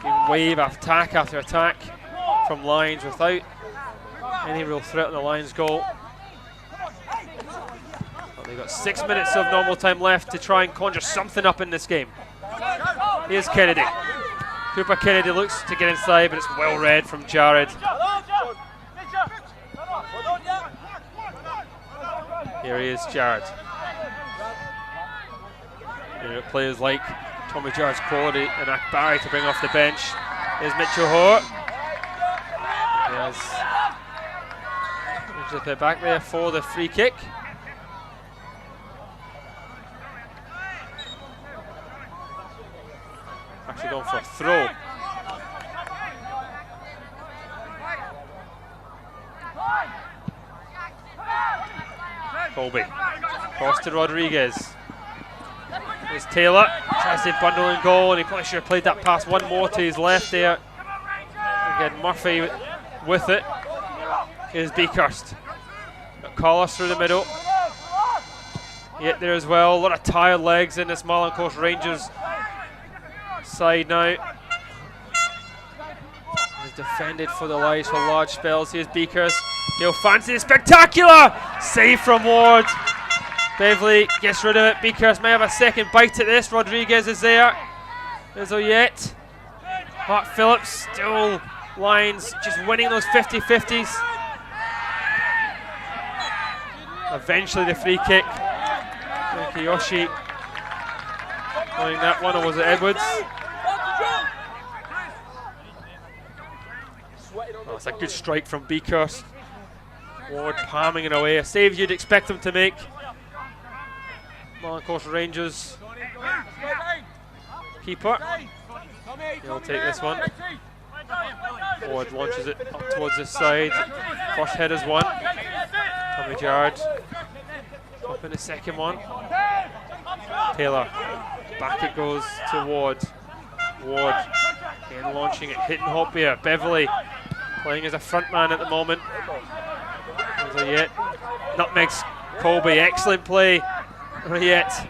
been wave attack after attack from Lions without any real threat on the Lions goal. But they've got 6 minutes of normal time left to try and conjure something up in this game. Here's Kennedy. Cooper Kennedy looks to get inside, but it's well read from Jared. Here he is, Jared. Players like Tommy Jared's quality and Akbari to bring off the bench. Here's Mitchell Hoare. There's the back there for the free kick. Actually going for a throw. Colby. Cross to Rodriguez. There's Taylor. Tries to bundle in goal, and he probably should have played that pass one more to his left there. Again, Murphy with it. Here's Beakhurst. Got Collis through the middle. Yet there as well. A lot of tired legs in this Marlin Coast Rangers side now. He's defended for the Lions for large spells. Here's Beakhurst. He'll fancy it. Spectacular save from Ward. Beverley gets rid of it. Beakhurst may have a second bite at this. Rodriguez is there. There's Oyette. Hart Phillips still Lions just winning those 50-50s. Eventually the free kick. Kiyoshi winning that one, or was it Edwards? Oh, it's a good strike from Beakhurst. Ward palming it away. A save you'd expect him to make. Marlin Coast Rangers keeper. He'll take this one. Ward launches it up towards this side. First header's one. Tommy Jared up in the second one. Taylor. Back it goes to Ward. Ward again launching it, hitting Hoppier. Beverley playing as a front man at the moment. Yet nutmegs Colby, excellent play. Yet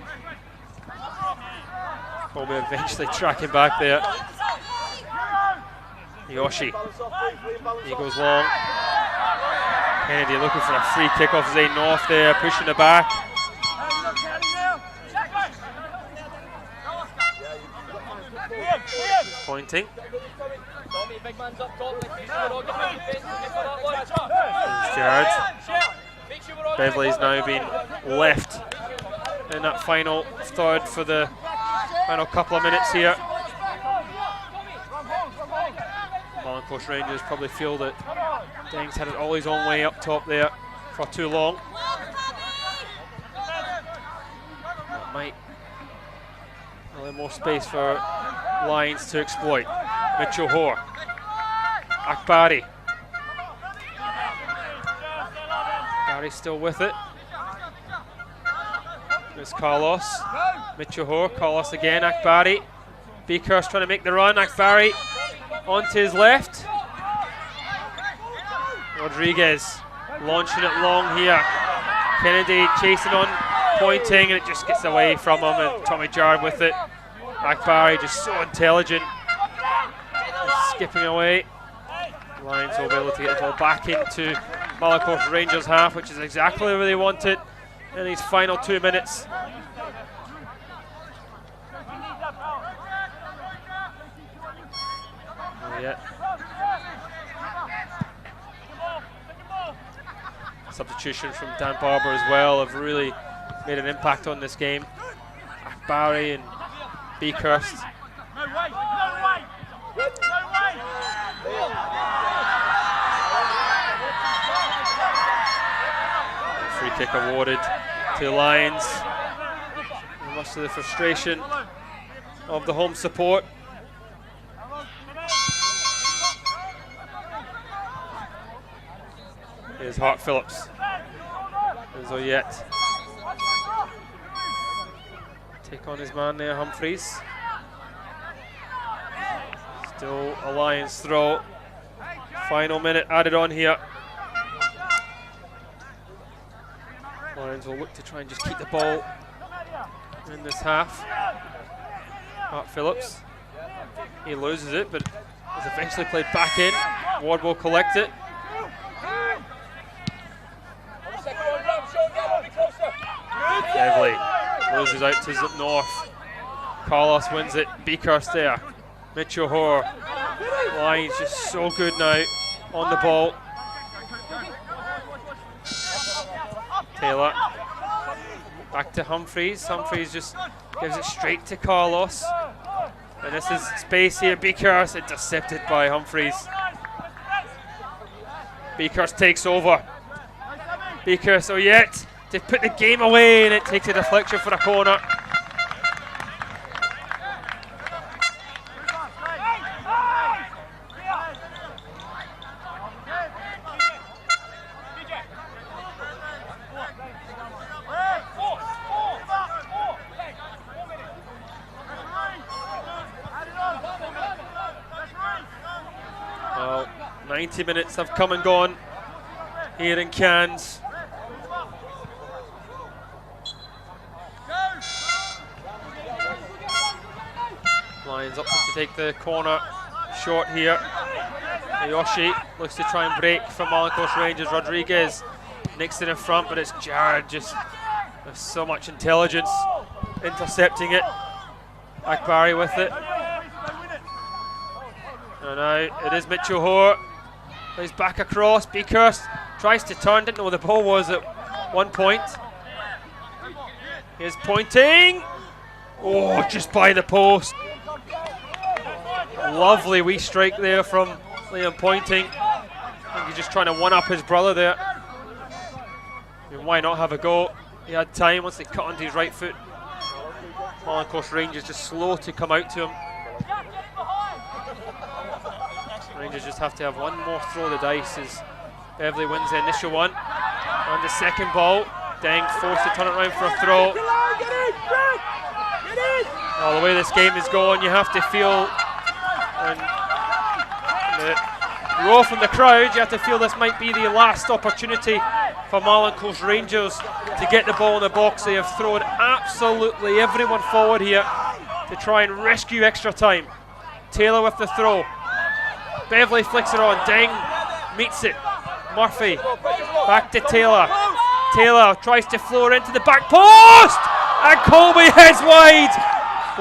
Colby eventually tracking back there. Yoshi, he goes long. Kennedy looking for a free kick off Zane North there, pushing it back. Pointing. Jared. Beverley's now been left in that final third for the final couple of minutes here. Marlin Coast Rangers probably feel that Deng's had it all his own way up top there for too long. That might allow more space for Lions to exploit. Mitchell Hoare. Akbari. Akbari still with it. There's Carlos. Mitchell Hoare. Carlos again. Akbari. Beakhurst trying to make the run. Akbari onto his left. Rodriguez launching it long here. Kennedy chasing on, pointing, and it just gets away from him, and Tommy Jared with it. Akbari just so intelligent. Skipping away. Lions will be able to get the ball back into Marlin Coast Rangers half, which is exactly where they want it in these final 2 minutes. Yeah. substitution from Dan Barber as well have really made an impact on this game. Barry and Beakhurst. Free kick awarded to the Lions. Much to the frustration of the home support. Here's Hart Phillips. There's Oyet. Take on his man there, Humphreys. Still a Lions throw. Final minute added on here. Lions will look to try and just keep the ball in this half. Hart Phillips. He loses it, but is eventually played back in. Ward will collect it. Heavily loses out to Zip North. Carlos wins it. Beakhurst there. Mitchell Hoare. Lions just so good now on the ball. Taylor. Back to Humphreys. Humphreys just gives it straight to Carlos. And this is space here. Beakhurst intercepted by Humphreys. Beakhurst takes over. Beakhurst, Oyet to put the game away, and it takes a deflection for a corner. Well, 90 minutes have come and gone here in Cairns. Lions opted to take the corner short here. Ayoshi looks to try and break from Marlin Coast Rangers. Rodriguez next in front, but it's Jared just with so much intelligence intercepting it. Akbari with it. And now it is Mitchell Hoare. Plays back across. Beakhurst tries to turn. Didn't know where the ball was at one point. Here's pointing. Oh, just by the post. Lovely wee strike there from Liam Pointing. I think he's just trying to one-up his brother there. I mean, why not have a go? He had time once they cut onto his right foot. Marlin Coast Rangers just slow to come out to him. Rangers just have to have one more throw of the dice as Beverley wins the initial one. On the second ball, Deng forced to turn it around for a throw. Oh, the way this game is going, you have to feel, and the roar from the crowd, you have to feel this might be the last opportunity for Marlin Coast Rangers to get the ball in the box. They have thrown absolutely everyone forward here to try and rescue extra time. Taylor with the throw. Beverley flicks it on. Deng meets it. Murphy back to Taylor. Taylor tries to floor into the back post, and Colby heads wide.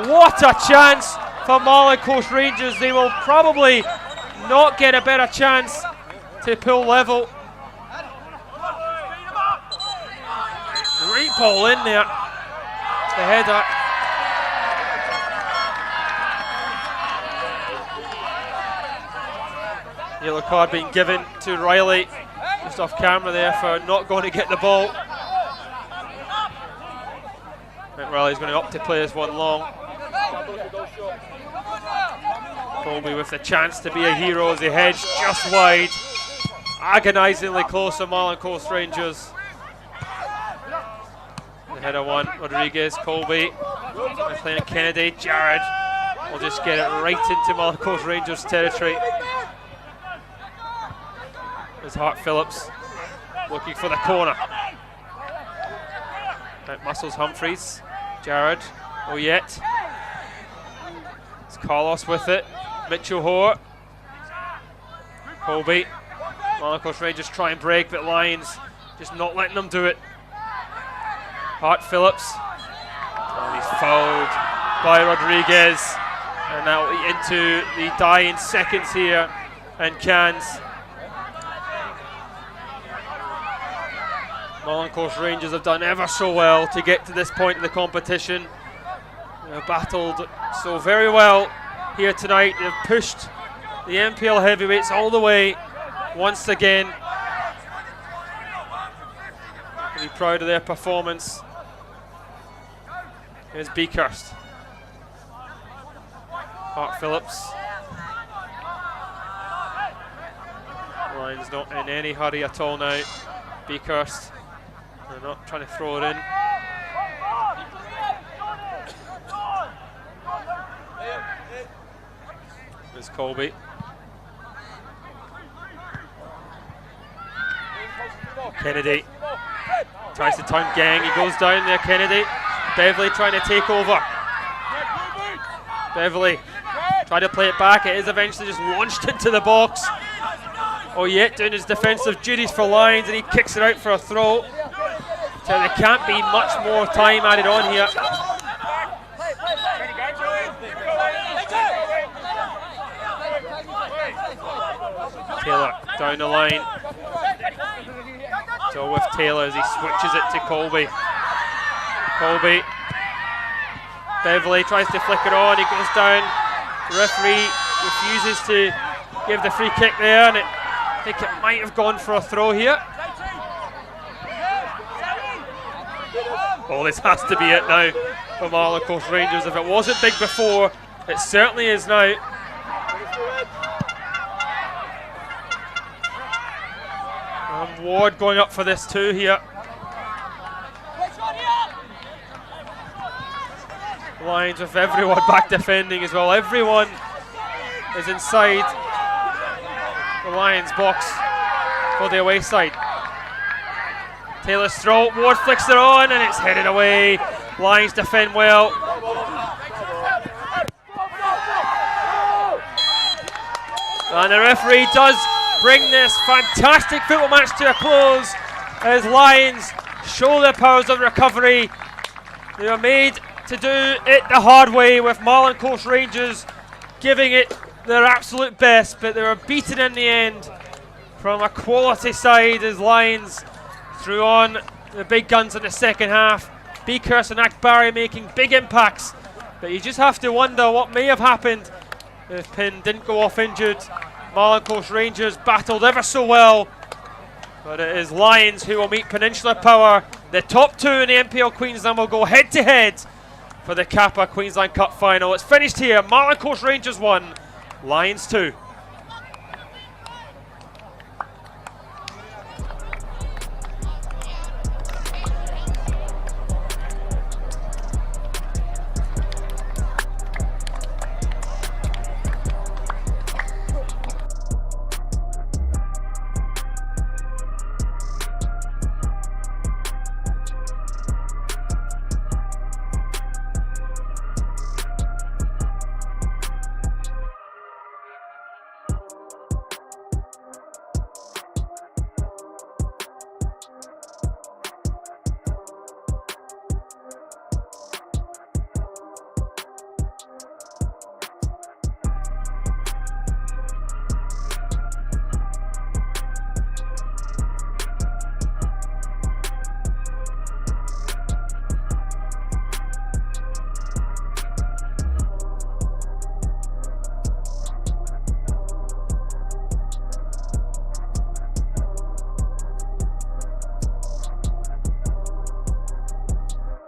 What a chance for Marlin Coast Rangers. They will probably not get a better chance to pull level. Great ball in there. The header. Yellow card being given to Riley, just off camera there, for not going to get the ball. I think Riley's going to opt to play this one long. Colby with the chance to be a hero as he heads just wide. Agonisingly close to Marlin Coast Rangers. The header one, Rodriguez, Colby. They're playing Kennedy. Jared will just get it right into Marlin Coast Rangers territory. There's Hart Phillips looking for the corner. Out muscles Humphreys. Jared, Oyet. It's Carlos with it. Mitchell Hoare. Colby. Marlin Coast Rangers try and break, but Lions just not letting them do it. Hart Phillips. And he's fouled by Rodriguez. And now into the dying seconds here in Cairns. Marlin Coast Rangers have done ever so well to get to this point in the competition. They've battled so very well here tonight. They've pushed the NPL heavyweights all the way once again. Pretty proud of their performance. Here's Beakhurst. Hart Phillips. Lions not in any hurry at all now. Beakhurst, they're not trying to throw it in. There's Colby. Kennedy tries to turn gang, he goes down there, Kennedy. Beverley trying to take over. Beverley tried to play it back, it is eventually just launched into the box. Oyet doing his defensive duties for Lions, and he kicks it out for a throw. So there can't be much more time added on here. Taylor down the line. So with Taylor as he switches it to Colby. Colby. Beverley tries to flick it on, he goes down. The referee refuses to give the free kick there, and I think it might have gone for a throw here. Oh, this has to be it now for Marlin Coast Rangers. If it wasn't big before, it certainly is now. And Ward going up for this too here. Lions with everyone back defending as well. Everyone is inside the Lions box for the away side. Taylor's throw, Ward flicks it on and it's headed away. Lions defend well. And the referee does bring this fantastic football match to a close as Lions show their powers of recovery. They were made to do it the hard way, with Marlin Coast Rangers giving it their absolute best, but they were beaten in the end from a quality side as Lions threw on the big guns in the second half. Beakhurst and Akbari making big impacts, but you just have to wonder what may have happened if Pinn didn't go off injured. Marlin Coast Rangers battled ever so well, but it is Lions who will meet Peninsula Power. The top two in the NPL Queensland will go head to head for the Kappa Queensland Cup final. It's finished here. Marlin Coast Rangers 1, Lions 2.